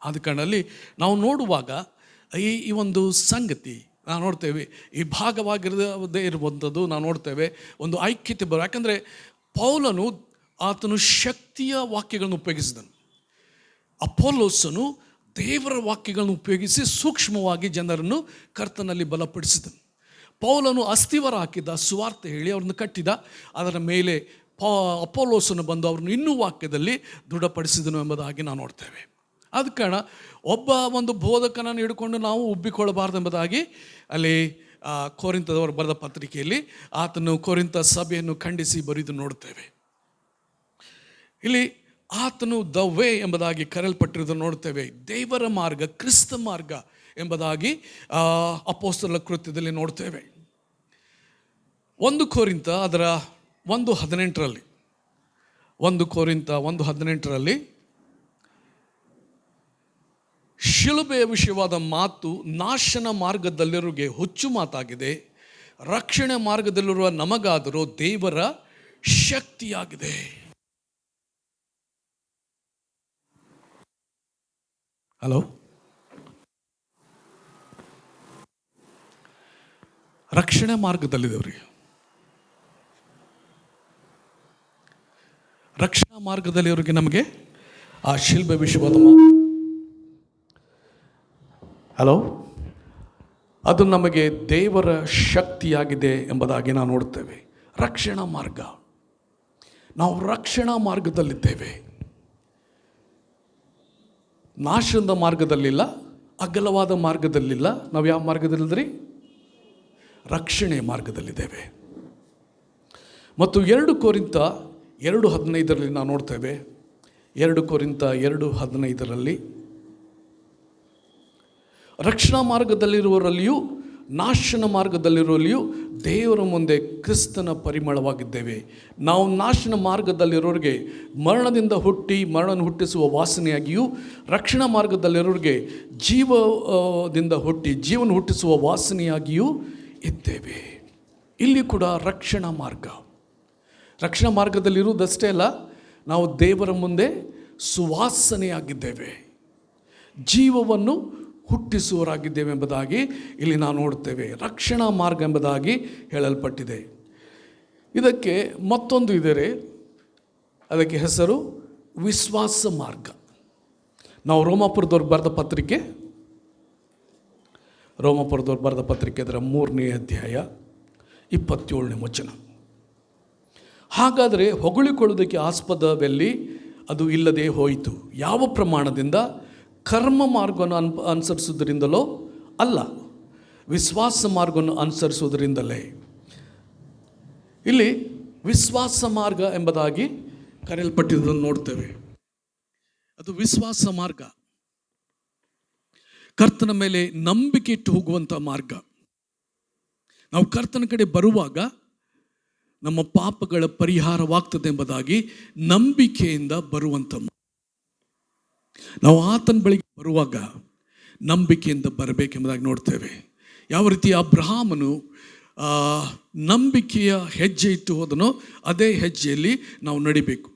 S1: ಆದ ಕಾರಣದಲ್ಲಿ ನಾವು ನೋಡುವಾಗ ಈ ಒಂದು ಸಂಗತಿ ನಾವು ನೋಡ್ತೇವೆ, ಈ ಭಾಗವಾಗಿರದೇ ಇರುವಂಥದ್ದು ನಾವು ನೋಡ್ತೇವೆ. ಒಂದು ಐಕ್ಯತೆ ಯಾಕಂದರೆ ಪೌಲನು ಆತನು ಶಕ್ತಿಯ ವಾಕ್ಯಗಳನ್ನು ಉಪಯೋಗಿಸಿದನು, ಅಪೊಲ್ಲೋಸನು ದೇವರ ವಾಕ್ಯಗಳನ್ನು ಉಪಯೋಗಿಸಿ ಸೂಕ್ಷ್ಮವಾಗಿ ಜನರನ್ನು ಕರ್ತನಲ್ಲಿ ಬಲಪಡಿಸಿದನು. ಪೌಲನು ಅಸ್ಥಿವಾರ ಹಾಕಿದ, ಸುವಾರ್ತೆ ಹೇಳಿ ಅವ್ರನ್ನ ಕಟ್ಟಿದ. ಅದರ ಮೇಲೆ ಅಪೊಲ್ಲೋಸನು ಬಂದು ಅವ್ರನ್ನ ಇನ್ನೂ ವಾಕ್ಯದಲ್ಲಿ ದೃಢಪಡಿಸಿದನು ಎಂಬುದಾಗಿ ನಾವು ನೋಡ್ತೇವೆ. ಆದ ಕಾರಣ ಒಬ್ಬ ಒಂದು ಬೋಧಕನನ್ನು ಹಿಡ್ಕೊಂಡು ನಾವು ಉಬ್ಬಿಕೊಳ್ಳಬಾರ್ದು ಎಂಬುದಾಗಿ ಅಲ್ಲಿ ಕೊರಿಂಥದವರು ಬರೆದ ಪತ್ರಿಕೆಯಲ್ಲಿ ಆತನು ಕೊರಿಂಥ ಸಭೆಯನ್ನು ಖಂಡಿಸಿ ಬರೆದು ನೋಡ್ತೇವೆ. ಇಲ್ಲಿ ಆತನು ದ ವೇ ಎಂಬುದಾಗಿ ಕರೆಯಲ್ಪಟ್ಟಿರುವುದನ್ನು ನೋಡ್ತೇವೆ. ದೇವರ ಮಾರ್ಗ, ಕ್ರಿಸ್ತ ಮಾರ್ಗ ಎಂಬುದಾಗಿ ಅಪೊಸ್ತಲರ ಕೃತ್ಯದಲ್ಲಿ ನೋಡ್ತೇವೆ. 1 ಕೊರಿಂಥ ಅದರ 1:18 1 ಕೊರಿಂಥ 1:18 ಶಿಲುಬೆಯ ವಿಷಯವಾದ ಮಾತು ನಾಶನ ಮಾರ್ಗದಲ್ಲಿರುವರಿಗೆ ಹುಚ್ಚು ಮಾತಾಗಿದೆ, ರಕ್ಷಣೆ ಮಾರ್ಗದಲ್ಲಿರುವ ನಮಗಾದರೂ ದೇವರ ಶಕ್ತಿಯಾಗಿದೆ. ಹಲೋ, ರಕ್ಷಣೆ ಮಾರ್ಗದಲ್ಲಿದ್ದೇವ್ರಿ. ರಕ್ಷಣಾ ಮಾರ್ಗದಲ್ಲಿರೋರಿಗೆ ನಮಗೆ ಆ ಶಿಲ್ಬೆ ವಿಷಯವಾದ ಹಲೋ ಅದು ನಮಗೆ ದೇವರ ಶಕ್ತಿಯಾಗಿದೆ ಎಂಬುದಾಗಿ ನಾವು ನೋಡ್ತೇವೆ. ರಕ್ಷಣಾ ಮಾರ್ಗ, ನಾವು ರಕ್ಷಣಾ ಮಾರ್ಗದಲ್ಲಿದ್ದೇವೆ. ನಾಶದ ಮಾರ್ಗದಲ್ಲಿಲ್ಲ, ಅಗಲವಾದ ಮಾರ್ಗದಲ್ಲಿಲ್ಲ. ನಾವು ಯಾವ ಮಾರ್ಗದಲ್ಲಿದ್ರಿ? ರಕ್ಷಣೆ ಮಾರ್ಗದಲ್ಲಿದ್ದೇವೆ. ಮತ್ತು 2 ಕೊರಿಂಥ 2:15 ನಾವು ನೋಡ್ತೇವೆ. 2 ಕೊರಿಂಥ 2:15 ರಕ್ಷಣಾ ಮಾರ್ಗದಲ್ಲಿರುವವರಲ್ಲಿಯೂ ನಾಶನ ಮಾರ್ಗದಲ್ಲಿರುವಲ್ಲಿಯೂ ದೇವರ ಮುಂದೆ ಕ್ರಿಸ್ತನ ಪರಿಮಳವಾಗಿದ್ದೇವೆ. ನಾವು ನಾಶನ ಮಾರ್ಗದಲ್ಲಿರೋರಿಗೆ ಮರಣದಿಂದ ಹುಟ್ಟಿಸುವ ವಾಸನೆಯಾಗಿಯೂ, ರಕ್ಷಣಾ ಮಾರ್ಗದಲ್ಲಿರೋರಿಗೆ ಜೀವದಿಂದ ಹುಟ್ಟಿ ಜೀವನ ಹುಟ್ಟಿಸುವ ವಾಸನೆಯಾಗಿಯೂ ಇದ್ದೇವೆ. ಇಲ್ಲಿ ಕೂಡ ರಕ್ಷಣಾ ಮಾರ್ಗದಲ್ಲಿರುವುದಷ್ಟೇ ಅಲ್ಲ, ನಾವು ದೇವರ ಮುಂದೆ ಸುವಾಸನೆಯಾಗಿದ್ದೇವೆ, ಜೀವವನ್ನು ಹುಟ್ಟಿಸುವವರಾಗಿದ್ದೇವೆ ಎಂಬುದಾಗಿ ಇಲ್ಲಿ ನಾವು ನೋಡ್ತೇವೆ. ರಕ್ಷಣಾ ಮಾರ್ಗ ಎಂಬುದಾಗಿ ಹೇಳಲ್ಪಟ್ಟಿದೆ. ಇದಕ್ಕೆ ಮತ್ತೊಂದು ಇದೆ, ಅದಕ್ಕೆ ಹೆಸರು ವಿಶ್ವಾಸ ಮಾರ್ಗ. ನಾವು ರೋಮಾಪುರದವ್ರು ಬರೆದ ಪತ್ರಿಕೆ ಅದರ 3ನೇ ಅಧ್ಯಾಯ 27ನೇ ವಚನ. ಹಾಗಾದರೆ ಹೊಗಳಿಕೊಳ್ಳುವುದಕ್ಕೆ ಆಸ್ಪದವೆಲ್ಲಿ ಅದು ಇಲ್ಲದೆ ಹೋಯಿತು. ಯಾವ ಪ್ರಮಾಣದಿಂದ? ಕರ್ಮ ಮಾರ್ಗವನ್ನು ಅನುಸರಿಸುವುದರಿಂದಲೋ ಅಲ್ಲ, ವಿಶ್ವಾಸ ಮಾರ್ಗವನ್ನು ಅನುಸರಿಸುವುದರಿಂದಲೇ. ಇಲ್ಲಿ ವಿಶ್ವಾಸ ಮಾರ್ಗ ಎಂಬುದಾಗಿ ಕರೆಯಲ್ಪಟ್ಟಿದ್ದನ್ನು ನೋಡ್ತೇವೆ. ಅದು ವಿಶ್ವಾಸ ಮಾರ್ಗ, ಕರ್ತನ ಮೇಲೆ ನಂಬಿಕೆ ಇಟ್ಟು ಹೋಗುವಂಥ ಮಾರ್ಗ. ನಾವು ಕರ್ತನ ಕಡೆ ಬರುವಾಗ ನಮ್ಮ ಪಾಪಗಳ ಪರಿಹಾರವಾಗ್ತದೆ ಎಂಬುದಾಗಿ ನಂಬಿಕೆಯಿಂದ ಬರುವಂಥ, ನಾವು ಆತನ ಬಳಿಗೆ ಬರುವಾಗ ನಂಬಿಕೆಯಿಂದ ಬರಬೇಕೆಂಬುದಾಗಿ ನೋಡ್ತೇವೆ. ಯಾವ ರೀತಿ ಅಬ್ರಹಾಮನು ನಂಬಿಕೆಯ ಹೆಜ್ಜೆ ಇಟ್ಟು ಹೋದನೋ ಅದೇ ಹೆಜ್ಜೆಯಲ್ಲಿ ನಾವು ನಡಿಬೇಕು.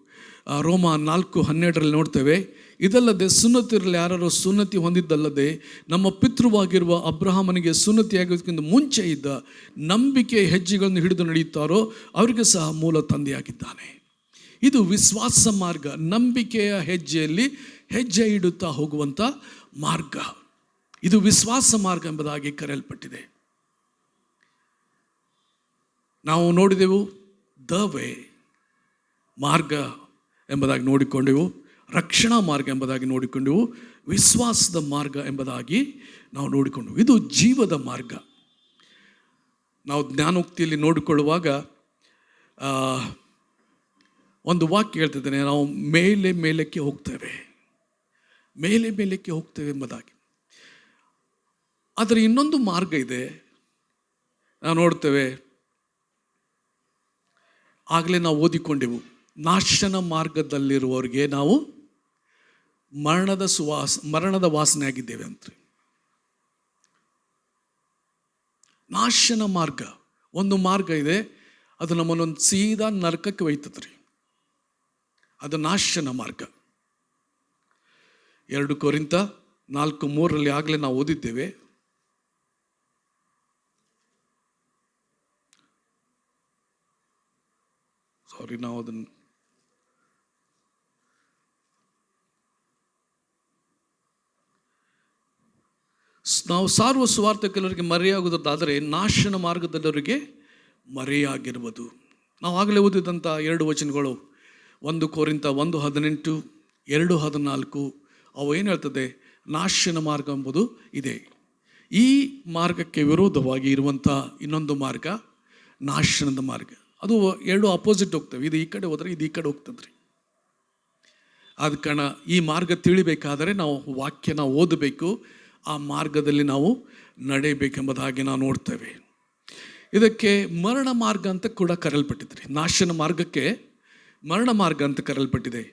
S1: ರೋಮ 4:12 ನೋಡ್ತೇವೆ. ಇದಲ್ಲದೆ ಸುನ್ನತಿರಲ್ಲಿ ಯಾರು ಸುನ್ನತಿ ಹೊಂದಿದ್ದಲ್ಲದೆ ನಮ್ಮ ಪಿತೃವಾಗಿರುವ ಅಬ್ರಹಾಮನಿಗೆ ಸುನ್ನತಿಯಾಗೋದಕ್ಕಿಂತ ಮುಂಚೆ ಇದ್ದ ನಂಬಿಕೆಯ ಹೆಜ್ಜೆಗಳನ್ನು ಹಿಡಿದು ನಡೆಯುತ್ತಾರೋ ಅವರಿಗೆ ಸಹ ಮೂಲ ತಂದೆಯಾಗಿದ್ದಾನೆ. ಇದು ವಿಶ್ವಾಸ ಮಾರ್ಗ, ನಂಬಿಕೆಯ ಹೆಜ್ಜೆಯಲ್ಲಿ ಹೆಜ್ಜೆ ಇಡುತ್ತಾ ಹೋಗುವಂಥ ಮಾರ್ಗ. ಇದು ವಿಶ್ವಾಸ ಮಾರ್ಗ ಎಂಬುದಾಗಿ ಕರೆಯಲ್ಪಟ್ಟಿದೆ. ನಾವು ನೋಡಿದೆವು ದ ವೇ ಮಾರ್ಗ ಎಂಬುದಾಗಿ ನೋಡಿಕೊಂಡೆವು, ರಕ್ಷಣಾ ಮಾರ್ಗ ಎಂಬುದಾಗಿ ನೋಡಿಕೊಂಡೆವು, ವಿಶ್ವಾಸದ ಮಾರ್ಗ ಎಂಬುದಾಗಿ ನಾವು ನೋಡಿಕೊಂಡೆವು. ಇದು ಜೀವದ ಮಾರ್ಗ. ನಾವು ಜ್ಞಾನೋಕ್ತಿಯಲ್ಲಿ ನೋಡಿಕೊಳ್ಳುವಾಗ ಒಂದು ವಾಕ್ಯ ಹೇಳ್ತಿದ್ದೇನೆ, ನಾವು ಮೇಲಕ್ಕೆ ಹೋಗ್ತೇವೆ ಎಂಬುದಾಗಿ. ಆದರೆ ಇನ್ನೊಂದು ಮಾರ್ಗ ಇದೆ, ನಾವು ನೋಡ್ತೇವೆ ಆಗಲೇ ನಾವು ಓದಿಕೊಂಡೆವು, ನಾಶನ ಮಾರ್ಗದಲ್ಲಿರುವವರಿಗೆ ನಾವು ಮರಣದ ವಾಸನೆ ಆಗಿದ್ದೇವೆ ಅಂತ. ನಾಶನ ಮಾರ್ಗ, ಒಂದು ಮಾರ್ಗ ಇದೆ, ಅದು ನಮ್ಮನ್ನೊಂದು ಸೀದಾ ನರಕಕ್ಕೆ ಒಯ್ತದ್ರಿ. ಅದು ನಾಶನ ಮಾರ್ಗ. 2 ಕೊರಿಂಥ 4:3 ಆಗಲೇ ನಾವು ಓದಿದ್ದೇವೆ. ನಾವು ಅದನ್ನು ಸಾರುವ ಸುವಾರ್ಥ ಕೆಲವರಿಗೆ ಮರೆಯಾಗುವುದಾದರೆ ನಾಶನ ಮಾರ್ಗದಲ್ಲವರಿಗೆ ಮರೆಯಾಗಿರುವುದು. ನಾವು ಆಗಲೇ ಓದಿದಂಥ 2 ವಚನಗಳು 1 ಕೊರಿಂಥ 1:18, 2:14 ಅವು ಏನು ಹೇಳ್ತದೆ? ನಾಶನ ಮಾರ್ಗ ಎಂಬುದು ಇದೆ. ಈ ಮಾರ್ಗಕ್ಕೆ ವಿರೋಧವಾಗಿ ಇರುವಂಥ ಇನ್ನೊಂದು ಮಾರ್ಗ ನಾಶನದ ಮಾರ್ಗ. ಅದು 2 ಅಪೋಸಿಟ್ ಹೋಗ್ತವೆ. ಇದು ಈ ಕಡೆ ಹೋದರೆ ಇದು ಈ ಕಡೆ ಹೋಗ್ತದ್ರಿ. ಆದ ಕಾರಣ ಈ ಮಾರ್ಗ ತಿಳಿಬೇಕಾದರೆ ನಾವು ವಾಕ್ಯನ ಓದಬೇಕು, ಆ ಮಾರ್ಗದಲ್ಲಿ ನಾವು ನಡೆಯಬೇಕೆಂಬುದಾಗಿ ನಾವು ನೋಡ್ತೇವೆ. ಇದಕ್ಕೆ ಮರಣ ಮಾರ್ಗ ಅಂತ ಕೂಡ ಕರೆಯಲ್ಪಟ್ಟಿದೆ. ನಾಶನ ಮಾರ್ಗಕ್ಕೆ ಮರಣ ಮಾರ್ಗ ಅಂತ ಕರೆಯಲ್ಪಟ್ಟಿದೆ.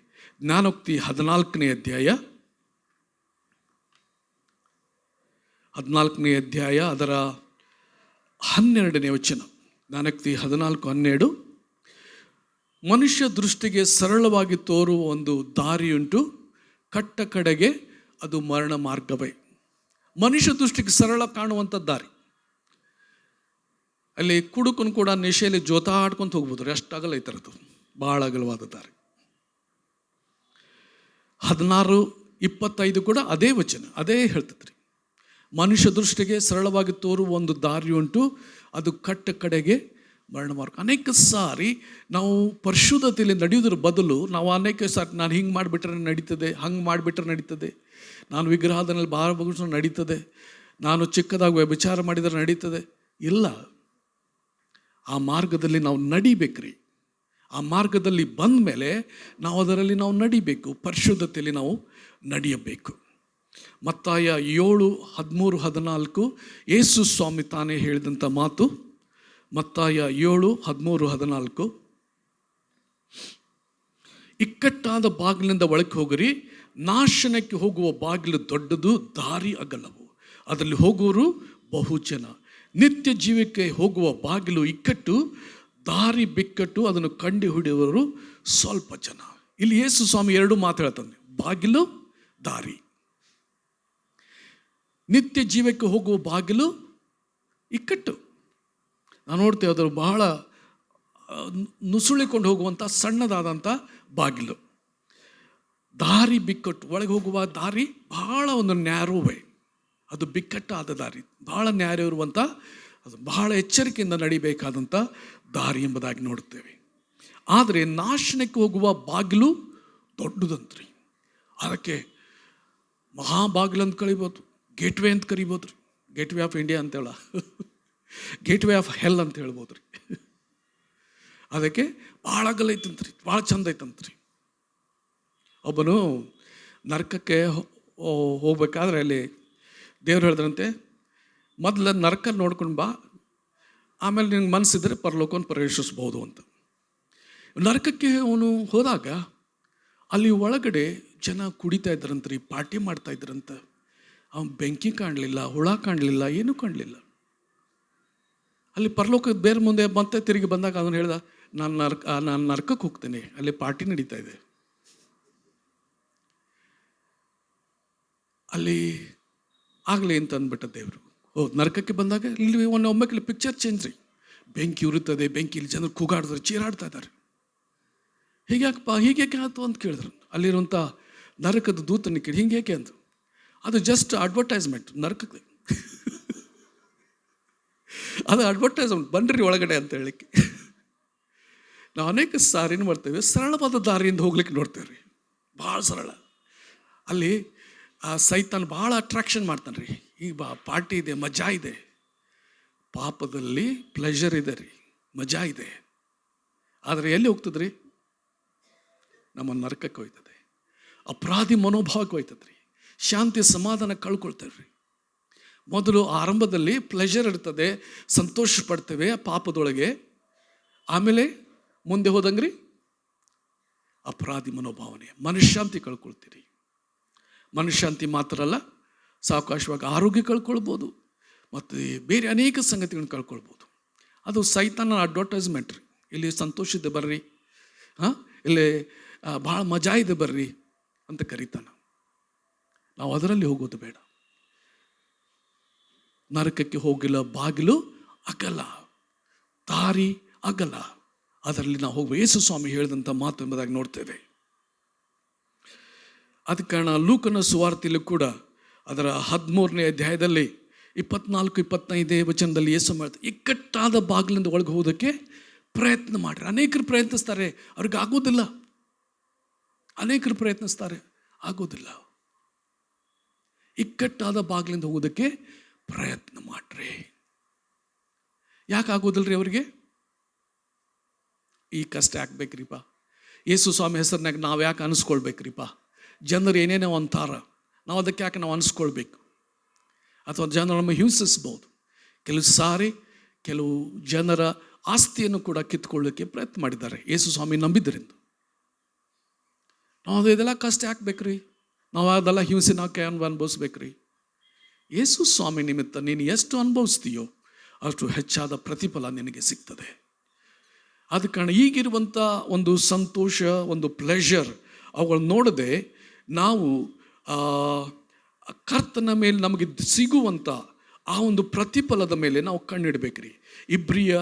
S1: ಜ್ಞಾನೋಕ್ತಿ 14ನೇ ಅಧ್ಯಾಯ ಅದರ 12ನೇ ವಚನ. ಜ್ಞಾನೋಕ್ತಿ 14:12, ಮನುಷ್ಯ ದೃಷ್ಟಿಗೆ ಸರಳವಾಗಿ ತೋರುವ ಒಂದು ದಾರಿಯುಂಟು, ಕಟ್ಟ ಕಡೆಗೆ ಅದು ಮರಣ ಮಾರ್ಗವೇ. ಮನುಷ್ಯ ದೃಷ್ಟಿಗೆ ಸರಳ ಕಾಣುವಂಥ ದಾರಿ. ಅಲ್ಲಿ ಕುಡುಕನು ಕೂಡ ನೆಶೆಯಲ್ಲಿ ಜೋತಾಡ್ಕೊಂತ ಹೋಗ್ಬೋದು, ಅಷ್ಟು ಅಗಲ ಐತರದು, ಭಾಳ ಅಗಲವಾದ ದಾರಿ. 16:25 ಕೂಡ ಅದೇ ವಚನ, ಅದೇ ಹೇಳ್ತದ್ರಿ. ಮನುಷ್ಯ ದೃಷ್ಟಿಗೆ ಸರಳವಾಗಿ ತೋರುವ ಒಂದು ದಾರಿ ಉಂಟು, ಅದು ಕಟ್ಟ ಕಡೆಗೆ ಮರಣ ಮಾರ್ಗ. ಅನೇಕ ಸಾರಿ ನಾವು ಪರಿಶುದ್ಧತೆಯಲ್ಲಿ ನಡೆಯೋದ್ರ ಬದಲು ನಾವು ಅನೇಕ ಸಾರಿ ನಾನು ಹಿಂಗೆ ಮಾಡಿಬಿಟ್ರೆ ನಡೀತದೆ, ಹಂಗೆ ಮಾಡಿಬಿಟ್ರೆ ನಡೀತದೆ, ನಾನು ವಿಗ್ರಹದಲ್ಲಿ ಭಾಳ ಬಗ್ಗಿಸೋ ನಡೀತದೆ, ನಾನು ಚಿಕ್ಕದಾಗಿ ವ್ಯಭಿಚಾರ ಮಾಡಿದರೆ ನಡೀತದೆ. ಇಲ್ಲ, ಆ ಮಾರ್ಗದಲ್ಲಿ ನಾವು ನಡಿಬೇಕ್ರಿ. ಆ ಮಾರ್ಗದಲ್ಲಿ ಬಂದ ಮೇಲೆ ನಾವು ಅದರಲ್ಲಿ ನಾವು ನಡಿಬೇಕು, ಪರಿಶುದ್ಧತೆಯಲ್ಲಿ ನಾವು ನಡೆಯಬೇಕು. ಮತ್ತಾಯ 7:13-14 ಯೇಸು ಸ್ವಾಮಿ ತಾನೇ ಹೇಳಿದಂಥ ಮಾತು. ಮತ್ತಾಯ 7:13-14, ಇಕ್ಕಟ್ಟಾದ ಬಾಗಿಲಿಂದ ಒಳಗೆ ಹೋಗಿರಿ, ನಾಶನಕ್ಕೆ ಹೋಗುವ ಬಾಗಿಲು ದೊಡ್ಡದು, ದಾರಿ ಅಗಲವು, ಅದರಲ್ಲಿ ಹೋಗುವರು ಬಹುಜನ. ನಿತ್ಯ ಜೀವಕ್ಕೆ ಹೋಗುವ ಬಾಗಿಲು ಇಕ್ಕಟ್ಟು, ದಾರಿ ಬಿಕ್ಕಟ್ಟು, ಅದನ್ನು ಕಂಡು ಹಿಡಿಯುವವರು ಸ್ವಲ್ಪ ಜನ. ಇಲ್ಲಿ ಯೇಸು ಸ್ವಾಮಿ 2 ಮಾತು ಹೇಳ್ತಾನೆ, ಬಾಗಿಲು, ದಾರಿ. ನಿತ್ಯ ಜೀವಕ್ಕೆ ಹೋಗುವ ಬಾಗಿಲು ಇಕ್ಕಟ್ಟು. ನಾವು ನೋಡ್ತೇವೆ, ಅದರ ಬಹಳ ನುಸುಳಿಕೊಂಡು ಹೋಗುವಂಥ ಸಣ್ಣದಾದಂಥ ಬಾಗಿಲು. ದಾರಿ ಬಿಕ್ಕಟ್ಟು, ಒಳಗೆ ಹೋಗುವ ದಾರಿ ಬಹಳ ಒಂದು ನ್ಯಾರೋವೇ, ಅದು ಬಿಕ್ಕಟ್ಟಾದ ದಾರಿ, ಬಹಳ ನ್ಯಾರೋ ಇರುವಂಥ, ಅದು ಬಹಳ ಎಚ್ಚರಿಕೆಯಿಂದ ನಡಿಬೇಕಾದಂಥ ದಾರಿ ಎಂಬುದಾಗಿ ನೋಡುತ್ತೇವೆ. ಆದರೆ ನಾಶನಕ್ಕೆ ಹೋಗುವ ಬಾಗಿಲು ದೊಡ್ಡದಂತ್ರಿ. ಅದಕ್ಕೆ ಮಹಾಬಾಗಿಲು ಅಂತ ಕರಿಬೋದು, ಗೇಟ್ವೇ ಅಂತ ಕರಿಬೋದು ರೀ. ಗೇಟ್ವೇ ಆಫ್ ಇಂಡಿಯಾ ಅಂತೇಳ, ಗೇಟ್ವೇ ಆಫ್ ಹೆಲ್ ಅಂತ ಹೇಳ್ಬೋದು ರೀ. ಅದಕ್ಕೆ ಭಾಳ ಅಗಲ ಐತಂತ್ರಿ, ಭಾಳ ಚಂದ ಐತಂತ್ರಿ. ಒಬ್ಬನು ನರಕಕ್ಕೆ ಹೋಗ್ಬೇಕಾದ್ರೆ ಅಲ್ಲಿ ದೇವ್ರು ಹೇಳಿದ್ರಂತೆ, ಮೊದಲು ನರಕ ನೋಡ್ಕೊಂಡು ಬಾ, ಆಮೇಲೆ ನಿನ್ಗೆ ಮನಸ್ಸಿದ್ರೆ ಪರಲೋಕವನ್ನು ಪ್ರವೇಶಿಸ್ಬೋದು ಅಂತ. ನರಕಕ್ಕೆ ಅವನು ಹೋದಾಗ ಅಲ್ಲಿ ಒಳಗಡೆ ಜನ ಕುಡಿತಾ ಇದ್ರಂತ್ರಿ, ಪಾರ್ಟಿ ಮಾಡ್ತಾ ಇದ್ರಂತ. ಅವನು ಬೆಂಕಿ ಕಾಣಲಿಲ್ಲ, ಹುಳ ಕಾಣಲಿಲ್ಲ, ಏನೂ ಕಾಣಲಿಲ್ಲ. ಅಲ್ಲಿ ಪರಲೋಕದ ಬೇರೆ ಮುಂದೆ ಮತ್ತೆ ತಿರುಗಿ ಬಂದಾಗ ಅವನು ಹೇಳ್ದ, ನಾನು ನರಕಕ್ಕೆ ಹೋಗ್ತೇನೆ, ಅಲ್ಲಿ ಪಾರ್ಟಿ ನಡೀತಾ ಇದೆ. ಅಲ್ಲಿ ಆಗಲಿ ಅಂತ ಅಂದ್ಬಿಟ್ಟ ದೇವರು. ನರಕಕ್ಕೆ ಬಂದಾಗ ಇಲ್ಲಿ ಒಮ್ಮೆ ಪಿಕ್ಚರ್ ಚೇಂಜ್ ರೀ. ಬೆಂಕಿ ಉರುತ್ತದೆ, ಬೆಂಕಿಲಿ ಜನರು ಕೂಗಾಡ್ತಾರೆ, ಚೀರಾಡ್ತಾ ಇದ್ದಾರೆ. ಹೀಗ್ಯಾಕೆ ಆಯ್ತು ಅಂತ ಕೇಳಿದ್ರು ಅಲ್ಲಿರುವಂಥ ನರಕದ ದೂತನ ಕೇಳಿ. ಹಿಂಗೇಕೆ ಅಂತ, ಅದು ಜಸ್ಟ್ ಅಡ್ವರ್ಟೈಸ್ಮೆಂಟ್ ನರಕಕ್ಕೆ. ಅದು ಅಡ್ವರ್ಟೈಸ್ಮೆಂಟ್, ಬನ್ನಿರಿ ಒಳಗಡೆ ಅಂತ ಹೇಳಲಿಕ್ಕೆ. ನಾವು ಅನೇಕ ಸಾರಿನ ಮಾಡ್ತೇವೆ, ಸರಳವಾದ ದಾರಿಯಿಂದ ಹೋಗ್ಲಿಕ್ಕೆ ನೋಡ್ತೇವೆ ರೀ, ಭಾಳ ಸರಳ. ಅಲ್ಲಿ ಆ ಸೈತಾನ್ ಭಾಳ ಅಟ್ರಾಕ್ಷನ್ ಮಾಡ್ತಾನೆ ರೀ. ಈಗ ಪಾರ್ಟಿ ಇದೆ, ಮಜಾ ಇದೆ. ಪಾಪದಲ್ಲಿ ಪ್ಲೆಷರ್ ಇದೆ ರೀ, ಮಜಾ ಇದೆ. ಆದರೆ ಎಲ್ಲಿ ಹೋಗ್ತದ್ರಿ? ನಮ್ಮ ನರಕಕ್ಕೆ ಹೋಯ್ತದೆ, ಅಪರಾಧಿ ಮನೋಭಾವಕ್ಕೆ ಹೋಯ್ತದೆ ರೀ, ಶಾಂತಿ ಸಮಾಧಾನ ಕಳ್ಕೊಳ್ತೇವೆ ರೀ. ಮೊದಲು ಆರಂಭದಲ್ಲಿ ಪ್ಲೆಷರ್ ಇರ್ತದೆ, ಸಂತೋಷ ಪಡ್ತೇವೆ ಪಾಪದೊಳಗೆ. ಆಮೇಲೆ ಮುಂದೆ ಹೋದಂಗ್ರಿ ಅಪರಾಧಿ ಮನೋಭಾವನೆ, ಮನಃಶಾಂತಿ ಕಳ್ಕೊಳ್ತೀರಿ. ಮನಃಶಾಂತಿ ಮಾತ್ರ ಅಲ್ಲ, ಸಾವಕಾಶವಾಗಿ ಆರೋಗ್ಯ ಕಳ್ಕೊಳ್ಬೋದು ಮತ್ತು ಬೇರೆ ಅನೇಕ ಸಂಗತಿಗಳನ್ನ ಕಳ್ಕೊಳ್ಬೋದು. ಅದು ಸೈತಾನ ಅಡ್ವರ್ಟೈಸ್ಮೆಂಟ್ ರೀ. ಇಲ್ಲಿ ಸಂತೋಷ ಇದೆ ಬರ್ರಿ, ಇಲ್ಲಿ ಭಾಳ ಮಜಾ ಇದೆ ಬರ್ರಿ ಅಂತ ಕರೀತಾನ. ನಾವು ಅದರಲ್ಲಿ ಹೋಗೋದು ಬೇಡ. ನರಕಕ್ಕೆ ಹೋಗಿಲ್ಲ, ಬಾಗಿಲು ಅಗಲ, ದಾರಿ ಅಗಲ, ಅದರಲ್ಲಿ ನಾವು ಹೋಗುವ ಯೇಸು ಸ್ವಾಮಿ ಹೇಳಿದಂಥ ಮಾತು ಎಂಬುದಾಗಿ ನೋಡ್ತೇವೆ. ಅದ ಕಾರಣ ಲೂಕನ ಸುವಾರ್ತೆಯಲ್ಲೂ ಕೂಡ ಅದರ 13ನೇ ಅಧ್ಯಾಯದಲ್ಲಿ 24-25 ವಚನದಲ್ಲಿ ಯೇಸು ಮಾಡ್ತಾರೆ, ಇಕ್ಕಟ್ಟಾದ ಬಾಗಿಲಿಂದ ಒಳಗೆ ಹೋಗೋದಕ್ಕೆ ಪ್ರಯತ್ನ ಮಾಡ್ರಿ. ಅನೇಕರು ಪ್ರಯತ್ನಿಸ್ತಾರೆ, ಅವ್ರಿಗೆ ಆಗೋದಿಲ್ಲ. ಅನೇಕರು ಪ್ರಯತ್ನಿಸ್ತಾರೆ, ಆಗೋದಿಲ್ಲ. ಇಕ್ಕಟ್ಟಾದ ಬಾಗಿಲಿಂದ ಹೋಗೋದಕ್ಕೆ ಪ್ರಯತ್ನ ಮಾಡ್ರಿ. ಯಾಕೆ ಆಗೋದಿಲ್ರಿ ಅವರಿಗೆ? ಈ ಕಷ್ಟ ಯಾಕಬೇಕ್ರಿಪ್ಪ? ಯೇಸು ಸ್ವಾಮಿ ಹೆಸರಿನಾಗ ನಾವು ಯಾಕೆ ಅನಿಸ್ಕೊಳ್ಬೇಕ್ರಿಪ್ಪ? ಜನರು ಏನೇನೋ ಅಂತಾರ, ನಾವು ಅದಕ್ಕೆ ಯಾಕೆ ನಾವು ಅನಿಸ್ಕೊಳ್ಬೇಕು? ಅಥವಾ ಜನರು ನಮ್ಮ ಹಿಂಸಿಸ್ಬೋದು. ಕೆಲವು ಸಾರಿ ಕೆಲವು ಜನರ ಆಸ್ತಿಯನ್ನು ಕೂಡ ಕಿತ್ಕೊಳ್ಳೋಕ್ಕೆ ಪ್ರಯತ್ನ ಮಾಡಿದ್ದಾರೆ ಯೇಸು ಸ್ವಾಮಿ ನಂಬಿದ್ದರಿಂದ. ನಾವು ಇದೆಲ್ಲ ಕಷ್ಟ ಯಾಕಬೇಕ್ರಿ? ನಾವು ಅದೆಲ್ಲ ಹಿಂಸೆ ನಾವು ಅನುಭವಿಸ್ಬೇಕ್ರಿ? ಯೇಸು ಸ್ವಾಮಿ ನಿಮಿತ್ತ ನೀನು ಎಷ್ಟು ಅನುಭವಿಸ್ತೀಯೋ ಅಷ್ಟು ಹೆಚ್ಚಾದ ಪ್ರತಿಫಲ ನಿನಗೆ ಸಿಗ್ತದೆ. ಆದ ಕಾರಣ ಈಗಿರುವಂಥ ಒಂದು ಸಂತೋಷ, ಒಂದು ಪ್ಲೆಷರ್ ಅವುಗಳು ನೋಡದೆ ನಾವು ಕರ್ತನ ಮೇಲೆ ನಮಗೆ ಸಿಗುವಂಥ ಆ ಒಂದು ಪ್ರತಿಫಲದ ಮೇಲೆ ನಾವು ಕಣ್ಣಿಡಬೇಕ್ರಿ. ಇಬ್ರಿಯ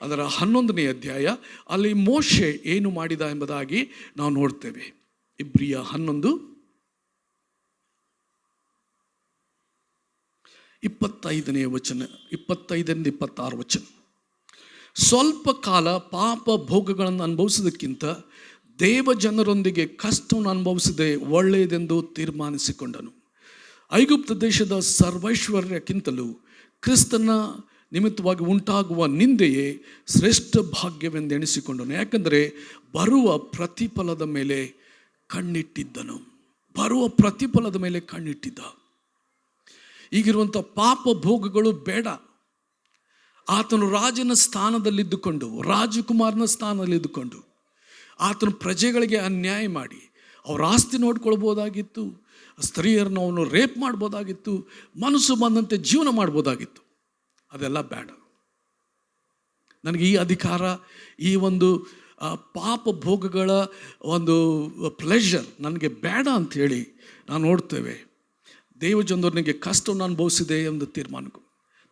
S1: ಅದರ 11ನೇ ಅಧ್ಯಾಯ ಅಲ್ಲಿ ಮೋಶೆ ಏನು ಮಾಡಿದ ಎಂಬುದಾಗಿ ನಾವು ನೋಡ್ತೇವೆ. ಇಬ್ರಿಯ 11 25ನೇ ವಚನ, 25-26 ವಚನ. ಸ್ವಲ್ಪ ಕಾಲ ಪಾಪ ಭೋಗಗಳನ್ನು ಅನುಭವಿಸೋದಕ್ಕಿಂತ ದೇವ ಜನರೊಂದಿಗೆ ಕಷ್ಟವನ್ನು ಅನುಭವಿಸದೆ ಒಳ್ಳೆಯದೆಂದು ತೀರ್ಮಾನಿಸಿಕೊಂಡನು. ಐಗುಪ್ತ ದೇಶದ ಸರ್ವೈಶ್ವರ್ಯಕ್ಕಿಂತಲೂ ಕ್ರಿಸ್ತನ ನಿಮಿತ್ತವಾಗಿ ಉಂಟಾಗುವ ನಿಂದೆಯೇ ಶ್ರೇಷ್ಠ ಭಾಗ್ಯವೆಂದೆಣಿಸಿಕೊಂಡನು. ಯಾಕಂದರೆ ಬರುವ ಪ್ರತಿಫಲದ ಮೇಲೆ ಕಣ್ಣಿಟ್ಟಿದ್ದನು. ಬರುವ ಪ್ರತಿಫಲದ ಮೇಲೆ ಕಣ್ಣಿಟ್ಟಿದ್ದ. ಈಗಿರುವಂಥ ಪಾಪ ಭೋಗಗಳು ಬೇಡ. ಆತನು ರಾಜನ ಸ್ಥಾನದಲ್ಲಿದ್ದುಕೊಂಡು, ರಾಜಕುಮಾರನ ಸ್ಥಾನದಲ್ಲಿದ್ದುಕೊಂಡು ಆತನು ಪ್ರಜೆಗಳಿಗೆ ಅನ್ಯಾಯ ಮಾಡಿ ಅವ್ರ ಆಸ್ತಿ ನೋಡ್ಕೊಳ್ಬೋದಾಗಿತ್ತು, ಸ್ತ್ರೀಯರನ್ನು ಅವನು ರೇಪ್ ಮಾಡ್ಬೋದಾಗಿತ್ತು, ಮನಸ್ಸು ಬಂದಂತೆ ಜೀವನ ಮಾಡ್ಬೋದಾಗಿತ್ತು. ಅದೆಲ್ಲ ಬೇಡ. ನನಗೆ ಈ ಅಧಿಕಾರ, ಈ ಒಂದು ಪಾಪ ಭೋಗಗಳ ಒಂದು ಪ್ಲೆಷರ್ ನನಗೆ ಬೇಡ ಅಂಥೇಳಿ ನಾವು ನೋಡ್ತೇವೆ. ದೇವಜನರಿಗೆ ಕಷ್ಟವನ್ನು ಅನುಭವಿಸಿದೆ ಎಂದು ತೀರ್ಮಾನಕ್ಕೂ.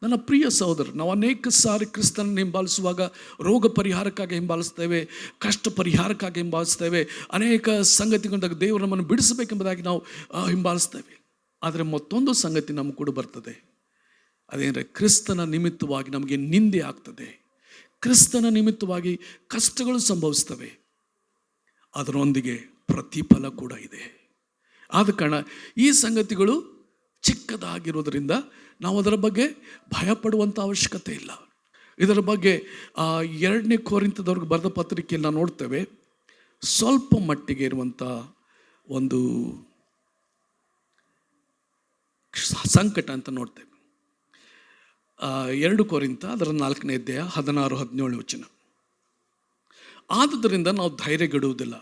S1: ನನ್ನ ಪ್ರಿಯ ಸಹೋದರ, ನಾವು ಅನೇಕ ಸಾರಿ ಕ್ರಿಸ್ತನನ್ನು ಹಿಂಬಾಲಿಸುವಾಗ ರೋಗ ಪರಿಹಾರಕ್ಕಾಗಿ ಹಿಂಬಾಲಿಸ್ತೇವೆ, ಕಷ್ಟ ಪರಿಹಾರಕ್ಕಾಗಿ ಹಿಂಬಾಲಿಸ್ತೇವೆ, ಅನೇಕ ಸಂಗತಿಗಳಿಂದ ದೇವರು ನಮ್ಮನ್ನು ಬಿಡಿಸಬೇಕೆಂಬುದಾಗಿ ನಾವು ಹಿಂಬಾಲಿಸ್ತೇವೆ. ಆದರೆ ಮತ್ತೊಂದು ಸಂಗತಿ ನಮಗೆ ಕೂಡ ಬರ್ತದೆ. ಅದೇನಂದರೆ ಕ್ರಿಸ್ತನ ನಿಮಿತ್ತವಾಗಿ ನಮಗೆ ನಿಂದೆ ಆಗ್ತದೆ, ಕ್ರಿಸ್ತನ ನಿಮಿತ್ತವಾಗಿ ಕಷ್ಟಗಳು ಸಂಭವಿಸ್ತವೆ, ಅದರೊಂದಿಗೆ ಪ್ರತಿಫಲ ಕೂಡ ಇದೆ. ಆದ ಕಾರಣ ಈ ಸಂಗತಿಗಳು ಚಿಕ್ಕದಾಗಿರೋದ್ರಿಂದ ನಾವು ಅದರ ಬಗ್ಗೆ ಭಯಪಡುವಂಥ ಅವಶ್ಯಕತೆ ಇಲ್ಲ. ಇದರ ಬಗ್ಗೆ 2ನೇ ಕೊರಿಂಥದವ್ರಿಗೆ ಬರೆದ ಪತ್ರಿಕೆಯಲ್ಲಿ ನಾವು ನೋಡ್ತೇವೆ. ಸ್ವಲ್ಪ ಮಟ್ಟಿಗೆ ಇರುವಂಥ ಒಂದು ಸಂಕಟ ಅಂತ ನೋಡ್ತೇವೆ. 2 ಕೊರಿಂಥ ಅದರ 4ನೇ ಅಧ್ಯಾಯ 16-17 ವಚನ. ಆದುದರಿಂದ ನಾವು ಧೈರ್ಯಗೆಡುವುದಿಲ್ಲ.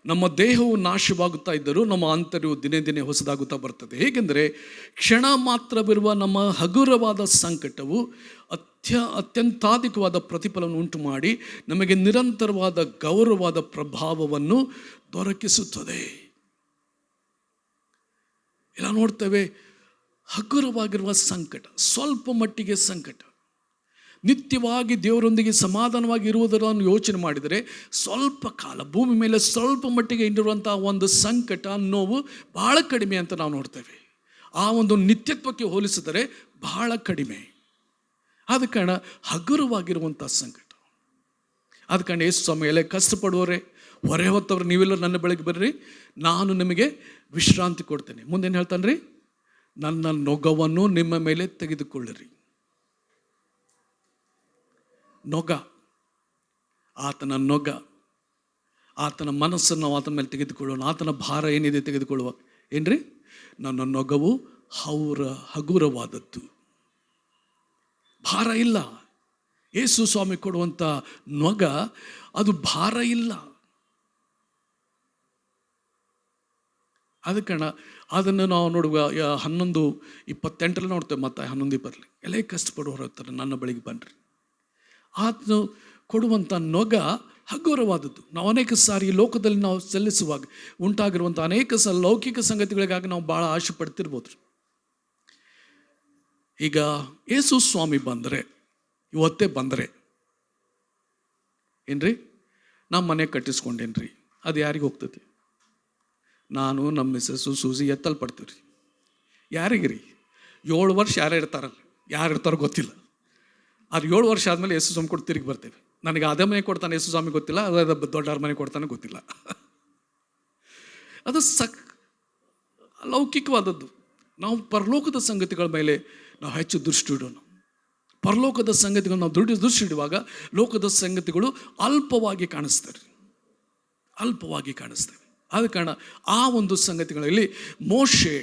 S1: ನಮ್ಮ ದೇಹವು ನಾಶವಾಗುತ್ತಾ ಇದ್ದರೂ ನಮ್ಮ ಆಂತರ್ಯವು ದಿನೇ ದಿನೇ ಹೊಸದಾಗುತ್ತಾ ಬರ್ತದೆ. ಹೇಗೆಂದರೆ ಕ್ಷಣ ಮಾತ್ರವಿರುವ ನಮ್ಮ ಹಗುರವಾದ ಸಂಕಟವು ಅತ್ಯಂತಾಧಿಕವಾದ ಪ್ರತಿಫಲವನ್ನು ಉಂಟು ಮಾಡಿ ನಮಗೆ ನಿರಂತರವಾದ ಗೌರವವಾದ ಪ್ರಭಾವವನ್ನು ದೊರಕಿಸುತ್ತದೆ. ಇಲ್ಲ ನೋಡ್ತೇವೆ, ಹಗುರವಾಗಿರುವ ಸಂಕಟ, ಸ್ವಲ್ಪ ಮಟ್ಟಿಗೆ ಸಂಕಟ, ನಿತ್ಯವಾಗಿ ದೇವರೊಂದಿಗೆ ಸಮಾಧಾನವಾಗಿ ಇರುವುದನ್ನು ಯೋಚನೆ ಮಾಡಿದರೆ ಸ್ವಲ್ಪ ಕಾಲ ಭೂಮಿ ಮೇಲೆ ಸ್ವಲ್ಪ ಮಟ್ಟಿಗೆ ಇಟ್ಟಿರುವಂಥ ಒಂದು ಸಂಕಟ, ನೋವು ಬಹಳ ಕಡಿಮೆ ಅಂತ ನಾವು ನೋಡ್ತೇವೆ. ಆ ಒಂದು ನಿತ್ಯತ್ವಕ್ಕೆ ಹೋಲಿಸಿದರೆ ಬಹಳ ಕಡಿಮೆ. ಆದ ಕಾರಣ ಹಗುರವಾಗಿರುವಂಥ ಸಂಕಟ. ಆದ ಕಾರಣ ಯೇಸು ಸ್ವಾಮಿ ಎಲ್ಲ ಕಷ್ಟಪಡುವವರೇ, ಹೊರೆ ಹೊತ್ತವ್ರು ನೀವೆಲ್ಲ ನನ್ನ ಬಳಿಗೆ ಬರ್ರಿ, ನಾನು ನಿಮಗೆ ವಿಶ್ರಾಂತಿ ಕೊಡ್ತೇನೆ. ಮುಂದೇನು ಹೇಳ್ತಾನೆ ರೀ? ನನ್ನ ನೊಗವನ್ನು ನಿಮ್ಮ ಮೇಲೆ ತೆಗೆದುಕೊಳ್ಳಿರಿ. ನೊಗ, ಆತನ ನೊಗ, ಆತನ ಮನಸ್ಸನ್ನು ಆತನ ಮೇಲೆ ತೆಗೆದುಕೊಳ್ಳೋಣ. ಆತನ ಭಾರ ಏನಿದೆ ತೆಗೆದುಕೊಳ್ಳುವ. ಏನ್ರಿ? ನನ್ನ ನೊಗವು ಹಗುರವಾದದ್ದು, ಭಾರ ಇಲ್ಲ. ಯೇಸು ಸ್ವಾಮಿ ಕೊಡುವಂಥ ನೊಗ ಅದು ಭಾರ ಇಲ್ಲ. ಅದಕ್ಕೆ ಅದನ್ನು ನಾವು ನೋಡುವ 11:28 ನೋಡ್ತೇವೆ. ಮತ್ತು 11:20 ಎಲ್ಲೇ ಕಷ್ಟಪಡುವವರು ಇರ್ತಾರೆ, ನನ್ನ ಬಳಿಗೆ ಬನ್ನಿರಿ. ಆತನು ಕೊಡುವಂಥ ನೊಗ ಹಗುರವಾದದ್ದು. ನಾವು ಅನೇಕ ಸಾರಿ ಈ ಲೋಕದಲ್ಲಿ ನಾವು ಚಲಿಸುವಾಗ ಉಂಟಾಗಿರುವಂಥ ಅನೇಕ ಲೌಕಿಕ ಸಂಗತಿಗಳಿಗಾಗಿ ನಾವು ಭಾಳ ಆಶೆ ಪಡ್ತಿರ್ಬೋದು. ಈಗ ಯೇಸು ಸ್ವಾಮಿ ಬಂದರೆ, ಇವತ್ತೇ ಬಂದರೆ ಏನ್ರಿ, ನಮ್ಮ ಮನೆ ಕಟ್ಟಿಸ್ಕೊಂಡೇನ್ರಿ, ಅದು ಯಾರಿಗೆ ಹೋಗ್ತದೆ? ನಾನು, ನಮ್ಮ ಮಿಸ್ಸಸ್ಸು, ಸೂಸಿ ಎತ್ತಲ್ಪಡ್ತೀವಿ ರೀ. ಯಾರಿಗೆ ರೀ? 7 ವರ್ಷ ಯಾರು ಇರ್ತಾರಲ್ಲ, ಯಾರು ಇರ್ತಾರೋ ಗೊತ್ತಿಲ್ಲ. ಅದು 7 ವರ್ಷ ಆದಮೇಲೆ ಯೇಸು ಸ್ವಾಮಿ ಕೊಟ್ಟು ತಿರುಗಿ ಬರ್ತೇವೆ. ನನಗೆ ಅದೇ ಮನೆ ಕೊಡ್ತಾನೆ ಯೇಸು ಸ್ವಾಮಿ ಗೊತ್ತಿಲ್ಲ, ಅದೇ ದೊಡ್ಡವ್ರ ಮನೆ ಕೊಡ್ತಾನೆ ಗೊತ್ತಿಲ್ಲ. ಅದು ಲೌಕಿಕವಾದದ್ದು. ನಾವು ಪರಲೋಕದ ಸಂಗತಿಗಳ ಮೇಲೆ ನಾವು ಹೆಚ್ಚು ದೃಷ್ಟಿ ಇಡೋಣ. ಪರಲೋಕದ ಸಂಗತಿಗಳು ನಾವು ದೃಷ್ಟಿ ಇಡುವಾಗ ಲೋಕದ ಸಂಗತಿಗಳು ಅಲ್ಪವಾಗಿ ಕಾಣಿಸ್ತವೆ, ಅಲ್ಪವಾಗಿ ಕಾಣಿಸ್ತವೆ. ಆದ ಕಾರಣ ಆ ಒಂದು ಸಂಗತಿಗಳಲ್ಲಿ ಮೋಶೆ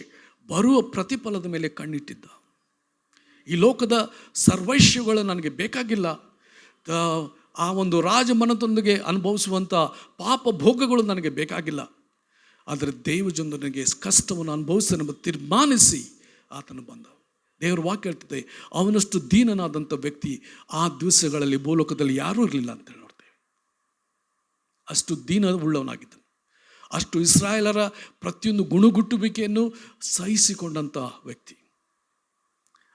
S1: ಬರುವ ಪ್ರತಿಫಲದ ಮೇಲೆ ಕಣ್ಣಿಟ್ಟಿದ್ದ. ಈ ಲೋಕದ ಸರ್ವೈಶ್ಯಗಳು ನನಗೆ ಬೇಕಾಗಿಲ್ಲ, ಆ ಒಂದು ರಾಜಮನದೊಂದಿಗೆ ಅನುಭವಿಸುವಂಥ ಪಾಪ ಭೋಗಗಳು ನನಗೆ ಬೇಕಾಗಿಲ್ಲ, ಆದರೆ ದೇವಜನರಿಗೆ ಕಷ್ಟವನ್ನು ಅನುಭವಿಸಲು ತೀರ್ಮಾನಿಸಿ ಆತನು ಬಂದ. ದೇವರ ವಾಕ್ಯ ಹೇಳ್ತದೆ, ಅವನಷ್ಟು ದೀನನಾದಂಥ ವ್ಯಕ್ತಿ ಆ ದಿವಸಗಳಲ್ಲಿ ಭೂಲೋಕದಲ್ಲಿ ಯಾರೂ ಇರಲಿಲ್ಲ ಅಂತೇಳಿ ನೋಡ್ತೇವೆ. ಅಷ್ಟು ದೀನ ಉಳ್ಳವನಾಗಿದ್ದನು. ಅಷ್ಟು ಇಸ್ರಾಯೇಲರ ಪ್ರತಿಯೊಂದು ಗುಣಗುಟ್ಟುವಿಕೆಯನ್ನು ಸಹಿಸಿಕೊಂಡಂಥ ವ್ಯಕ್ತಿ.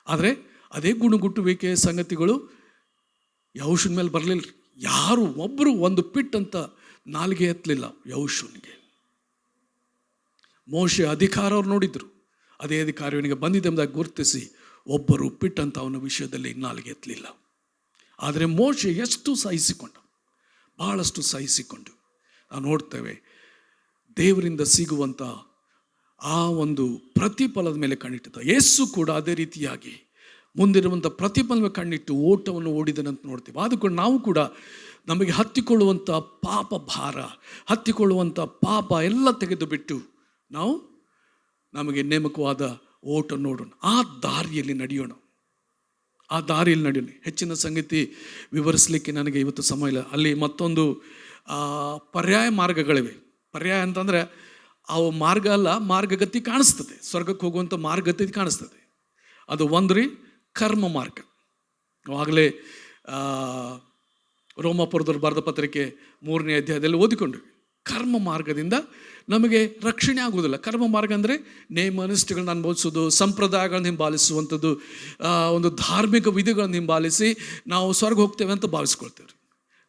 S1: ಆದರೆ ಅದೇ ಗುಣಗುಟ್ಟುವಿಕೆ ಸಂಗತಿಗಳು ಯಹೋಶುವನ ಮೇಲೆ ಬರಲಿಲ್ಲ. ಯಾರು ಒಬ್ಬರು ಒಂದು ಪಿಟ್ ಅಂತ ನಾಲಿಗೆ ಎತ್ತಲಿಲ್ಲ ಯಹೋಶುವನಿಗೆ. ಮೋಶೆ ಅಧಿಕಾರ ಅವ್ರು ನೋಡಿದ್ರು, ಅದೇ ಅಧಿಕಾರವನಿಗೆ ಬಂದಿದೆ ಎಂಬುದಾಗಿ ಗುರುತಿಸಿ ಒಬ್ಬರು ಪಿಟ್ ಅಂತ ಅವನ ವಿಷಯದಲ್ಲಿ ನಾಲಿಗೆ ಎತ್ತಲಿಲ್ಲ. ಆದರೆ ಮೋಶೆ ಎಷ್ಟು ಸಹಿಸಿಕೊಂಡ, ಬಹಳಷ್ಟು ಸಹಿಸಿಕೊಂಡು ನಾವು ನೋಡ್ತೇವೆ. ದೇವರಿಂದ ಸಿಗುವಂಥ ಆ ಒಂದು ಪ್ರತಿಫಲದ ಮೇಲೆ ಕಣ್ಣಿಟ್ಟಿದ್ದ. ಯೇಸು ಕೂಡ ಅದೇ ರೀತಿಯಾಗಿ ಮುಂದಿರುವಂಥ ಪ್ರತಿಫಲದ ಕಣ್ಣಿಟ್ಟು ಓಟವನ್ನು ಓಡಿದನಂತ ನೋಡ್ತೀವಿ. ಆದುಕೊಂಡು ನಾವು ಕೂಡ ನಮಗೆ ಹತ್ತಿಕೊಳ್ಳುವಂಥ ಪಾಪ ಭಾರ, ಹತ್ತಿಕೊಳ್ಳುವಂಥ ಪಾಪ ಎಲ್ಲ ತೆಗೆದು ಬಿಟ್ಟು ನಾವು ನಮಗೆ ನೇಮಕವಾದ ಓಟ ನೋಡೋಣ, ಆ ದಾರಿಯಲ್ಲಿ ನಡೆಯೋಣ, ಆ ದಾರಿಯಲ್ಲಿ ನಡೆಯೋಣ. ಹೆಚ್ಚಿನ ಸಂಗತಿ ವಿವರಿಸಲಿಕ್ಕೆ ನನಗೆ ಇವತ್ತು ಸಮಯ ಇಲ್ಲ. ಅಲ್ಲಿ ಮತ್ತೊಂದು ಪರ್ಯಾಯ ಮಾರ್ಗಗಳಿವೆ. ಪರ್ಯಾಯ ಅಂತಂದರೆ ಅವು ಮಾರ್ಗ ಅಲ್ಲ, ಮಾರ್ಗಗತಿ ಕಾಣಿಸ್ತದೆ. ಸ್ವರ್ಗಕ್ಕೆ ಹೋಗುವಂಥ ಮಾರ್ಗಗತಿ ಕಾಣಿಸ್ತದೆ. ಅದು ಒಂದು ರೀ ಕರ್ಮ ಮಾರ್ಗ. ಆವಾಗಲೇ ರೋಮಾಪುರದವ್ರು ಬರೆದ ಪತ್ರಿಕೆ 3ನೇ ಅಧ್ಯಾಯದಲ್ಲಿ ಓದಿಕೊಂಡ್ವಿ. ಕರ್ಮ ಮಾರ್ಗದಿಂದ ನಮಗೆ ರಕ್ಷಣೆ ಆಗುವುದಿಲ್ಲ. ಕರ್ಮ ಮಾರ್ಗ ಅಂದರೆ ನೇಮ ನಿಷ್ಠೆಗಳನ್ನ ಅನುಭವಿಸೋದು, ಸಂಪ್ರದಾಯಗಳನ್ನ ಹಿಂಬಾಲಿಸುವಂಥದ್ದು, ಒಂದು ಧಾರ್ಮಿಕ ವಿಧಿಗಳನ್ನು ಹಿಂಬಾಲಿಸಿ ನಾವು ಸ್ವರ್ಗ ಹೋಗ್ತೇವೆ ಅಂತ ಭಾವಿಸ್ಕೊಳ್ತೇವೆ.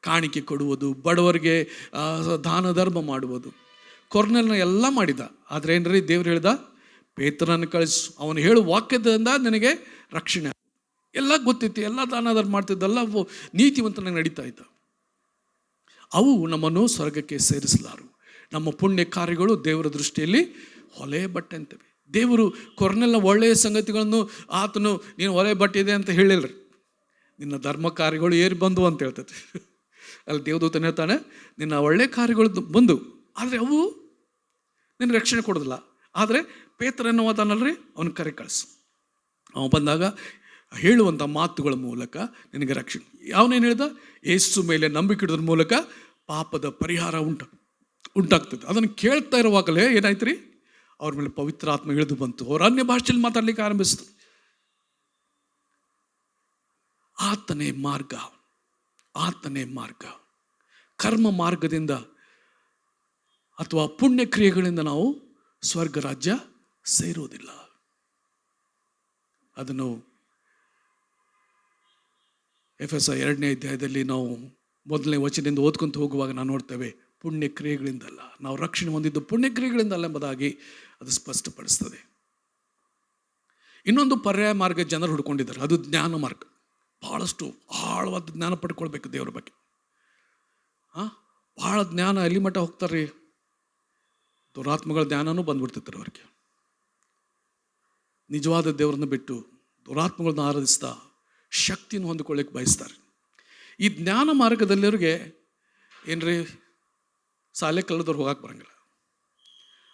S1: ಕಾಣಿಕೆ ಕೊಡುವುದು, ಬಡವರಿಗೆ ದಾನ ಧರ್ಮ ಮಾಡುವುದು. ಕೊರ್ನೆಲ್ನ ಎಲ್ಲ ಮಾಡಿದ. ಆದರೆ ಏನ್ರಿ ದೇವ್ರು ಹೇಳ್ದ, ಪೇತ್ರನನ್ನು ಕಳಿಸು, ಅವನು ಹೇಳು ವಾಕ್ಯದಿಂದ ನಿನಗೆ ರಕ್ಷಣೆ. ಎಲ್ಲ ಗೊತ್ತಿತ್ತು, ಎಲ್ಲ ದಾನ ಧರ್ಮ ಮಾಡ್ತಿದ್ದೆಲ್ಲ ನೀತಿವಂತನಾಗಿ ನಡೀತಾ ಇದ್ದ. ಅವು ನಮ್ಮನ್ನು ಸ್ವರ್ಗಕ್ಕೆ ಸೇರಿಸಲಾರು. ನಮ್ಮ ಪುಣ್ಯ ಕಾರ್ಯಗಳು ದೇವರ ದೃಷ್ಟಿಯಲ್ಲಿ ಹೊಲೆ ಬಟ್ಟೆ ಅಂತವೆ. ದೇವರು ಕೊರ್ನೆಲ್ನ ಒಳ್ಳೆಯ ಸಂಗತಿಗಳನ್ನು ಆತನು ನೀನು ಹೊಲೆ ಬಟ್ಟೆ ಇದೆ ಅಂತ ಹೇಳಿಲ್ರಿ, ನಿನ್ನ ಧರ್ಮ ಕಾರ್ಯಗಳು ಏರಿ ಬಂದು ಅಂತ ಹೇಳ್ತದೆ. ಅಲ್ಲಿ ದೇವದೂತನ ಹೇಳ್ತಾನೆ, ನಿನ್ನ ಒಳ್ಳೆಯ ಕಾರ್ಯಗಳು ಬಂದು, ಆದರೆ ಅವು ನಿನ್ನ ರಕ್ಷಣೆ ಕೊಡೋದಿಲ್ಲ. ಆದರೆ ಪೇತ್ರನೋ ಅದಾನಲ್ರಿ, ಅವನ ಕರೆ ಕಳಿಸು. ಅವನು ಬಂದಾಗ ಹೇಳುವಂಥ ಮಾತುಗಳ ಮೂಲಕ ನಿನಗೆ ರಕ್ಷಣೆ. ಅವನೇನು ಹೇಳ್ದ, ಯೇಸು ಮೇಲೆ ನಂಬಿಕೆ ಇಡೋದ್ರ ಮೂಲಕ ಪಾಪದ ಪರಿಹಾರ ಉಂಟಾಗ್ತದೆ. ಅದನ್ನು ಕೇಳ್ತಾ ಇರುವಾಗಲೇ ಏನಾಯ್ತು ರೀ, ಅವ್ರ ಮೇಲೆ ಪವಿತ್ರ ಆತ್ಮ ಇಳಿದು ಬಂತು. ಅವ್ರು ಅನ್ಯ ಭಾಷೆಯಲ್ಲಿ ಮಾತಾಡ್ಲಿಕ್ಕೆ ಆರಂಭಿಸಿತು. ಆತನೇ ಮಾರ್ಗ, ಆತನೇ ಮಾರ್ಗ. ಕರ್ಮ ಮಾರ್ಗದಿಂದ ಅಥವಾ ಪುಣ್ಯ ಕ್ರಿಯೆಗಳಿಂದ ನಾವು ಸ್ವರ್ಗ ರಾಜ್ಯ ಸೇರುವುದಿಲ್ಲ. ಅದನ್ನು ಎಫೆಸ 2ನೇ ಅಧ್ಯಾಯದಲ್ಲಿ ನಾವು 1ನೇ ವಚನದಿಂದ ಓದ್ಕೊಂತ ಹೋಗುವಾಗ ನಾವು ನೋಡ್ತೇವೆ, ಪುಣ್ಯ ಕ್ರಿಯೆಗಳಿಂದಲ್ಲ, ನಾವು ರಕ್ಷಣೆ ಹೊಂದಿದ್ದು ಪುಣ್ಯ ಕ್ರಿಯೆಗಳಿಂದಲ್ಲ ಎಂಬುದಾಗಿ ಅದು ಸ್ಪಷ್ಟಪಡಿಸ್ತದೆ. ಇನ್ನೊಂದು ಪರ್ಯಾಯ ಮಾರ್ಗ ಜನರು ಹುಡ್ಕೊಂಡಿದ್ದಾರೆ, ಅದು ಜ್ಞಾನ ಮಾರ್ಗ. ಭಾಳಷ್ಟು ಆಳವಾದ ಜ್ಞಾನ ಪಡ್ಕೊಳ್ಬೇಕು ದೇವರ ಬಗ್ಗೆ. ಭಾಳ ಜ್ಞಾನ ಎಲ್ಲಿ ಮಟ್ಟ ಹೋಗ್ತಾರೆ, ದುರಾತ್ಮಗಳ ಜ್ಞಾನನೂ ಬಂದ್ಬಿಡ್ತಿರ್ತಾರೆ ಅವ್ರಿಗೆ. ನಿಜವಾದ ದೇವರನ್ನು ಬಿಟ್ಟು ದುರಾತ್ಮಗಳನ್ನ ಆರಾಧಿಸ್ತಾ ಶಕ್ತಿಯನ್ನು ಹೊಂದಿಕೊಳ್ಳಿಕ್ಕೆ ಬಯಸ್ತಾರೆ. ಈ ಜ್ಞಾನ ಮಾರ್ಗದಲ್ಲಿವ್ರಿಗೆ ಏನ್ರಿ, ಶಾಲೆ ಕಲಿದವ್ರು ಹೋಗಕ್ಕೆ ಬರಂಗಿಲ್ಲ.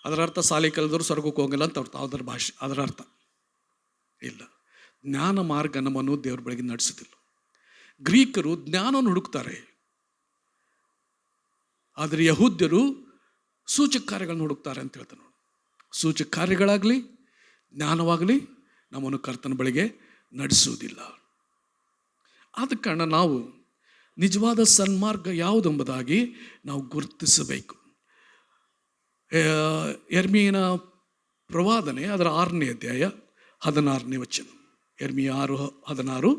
S1: ಅದರ ಅರ್ಥ ಶಾಲೆ ಕಲಿದವ್ರು ಸ್ವರ್ಗಕ್ಕೆ ಹೋಗಂಗಿಲ್ಲ ಅಂತ ಅದರ ಭಾಷೆ, ಅದರ ಅರ್ಥ ಇಲ್ಲ. ಜ್ಞಾನ ಮಾರ್ಗ ನಮ್ಮನ್ನು ದೇವ್ರ ಬೆಳಗ್ಗೆ ನಡೆಸೋದಿಲ್ಲ. ಗ್ರೀಕರು ಜ್ಞಾನವನ್ನು ಹುಡುಕ್ತಾರೆ, ಆದರೆ ಯಹೂದ್ಯರು ಸೂಚಕ ಕಾರ್ಯಗಳನ್ನು ಹುಡುಕ್ತಾರೆ ಅಂತ ಹೇಳ್ತಾನೆ. ಸೂಚಕ ಕಾರ್ಯಗಳಾಗಲಿ ಜ್ಞಾನವಾಗಲಿ ನಮ್ಮನ್ನು ಕರ್ತನ ಬಳಿಗೆ ನಡೆಸುವುದಿಲ್ಲ. ಆದ ಕಾರಣ ನಾವು ನಿಜವಾದ ಸನ್ಮಾರ್ಗ ಯಾವುದೆಂಬುದಾಗಿ ನಾವು ಗುರುತಿಸಬೇಕು. ಯೆರೆಮೀಯನ ಪ್ರವಾದನೆ ಅದರ 6ನೇ ಅಧ್ಯಾಯ 16ನೇ ವಚನ. ಯೆರೆಮೀಯ 6:16.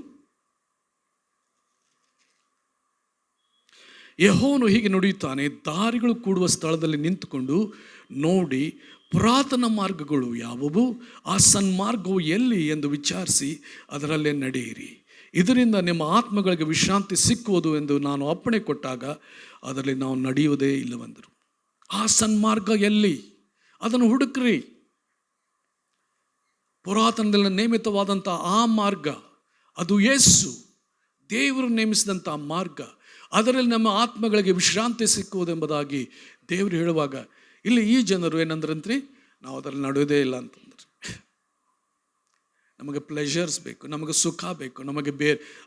S1: ಯೆಹೋವನು ಹೀಗೆ ನುಡಿಯುತ್ತಾನೆ, ದಾರಿಗಳು ಕೂಡುವ ಸ್ಥಳದಲ್ಲಿ ನಿಂತುಕೊಂಡು ನೋಡಿ, ಪುರಾತನ ಮಾರ್ಗಗಳು ಯಾವುವು, ಆ ಸನ್ಮಾರ್ಗವು ಎಲ್ಲಿ ಎಂದು ವಿಚಾರಿಸಿ ಅದರಲ್ಲೇ ನಡೆಯಿರಿ. ಇದರಿಂದ ನಿಮ್ಮ ಆತ್ಮಗಳಿಗೆ ವಿಶ್ರಾಂತಿ ಸಿಕ್ಕುವುದು ಎಂದು ನಾನು ಅಪ್ಪಣೆ ಕೊಟ್ಟಾಗ ಅದರಲ್ಲಿ ನಾವು ನಡೆಯುವುದೇ ಇಲ್ಲವೆಂದರು. ಆ ಸನ್ಮಾರ್ಗ ಎಲ್ಲಿ? ಅದನ್ನು ಹುಡುಕ್ರಿ. ಪುರಾತನದಲ್ಲಿ ನೇಮಿತವಾದಂಥ ಆ ಮಾರ್ಗ, ಅದು ಯೇಸು ದೇವರು ನೇಮಿಸಿದಂಥ ಮಾರ್ಗ. ಅದರಲ್ಲಿ ನಮ್ಮ ಆತ್ಮಗಳಿಗೆ ವಿಶ್ರಾಂತಿ ಸಿಕ್ಕುವುದೆಂಬುದಾಗಿ ದೇವರು ಹೇಳುವಾಗ, ಇಲ್ಲಿ ಈ ಜನರು ಏನಂದ್ರಂತ್ರಿ, ನಾವು ಅದರಲ್ಲಿ ನಡೆಯೋದೇ ಇಲ್ಲ ಅಂತಂದ್ರೆ. ನಮಗೆ ಪ್ಲೆಷರ್ಸ್ ಬೇಕು, ನಮಗೆ ಸುಖ ಬೇಕು, ನಮಗೆ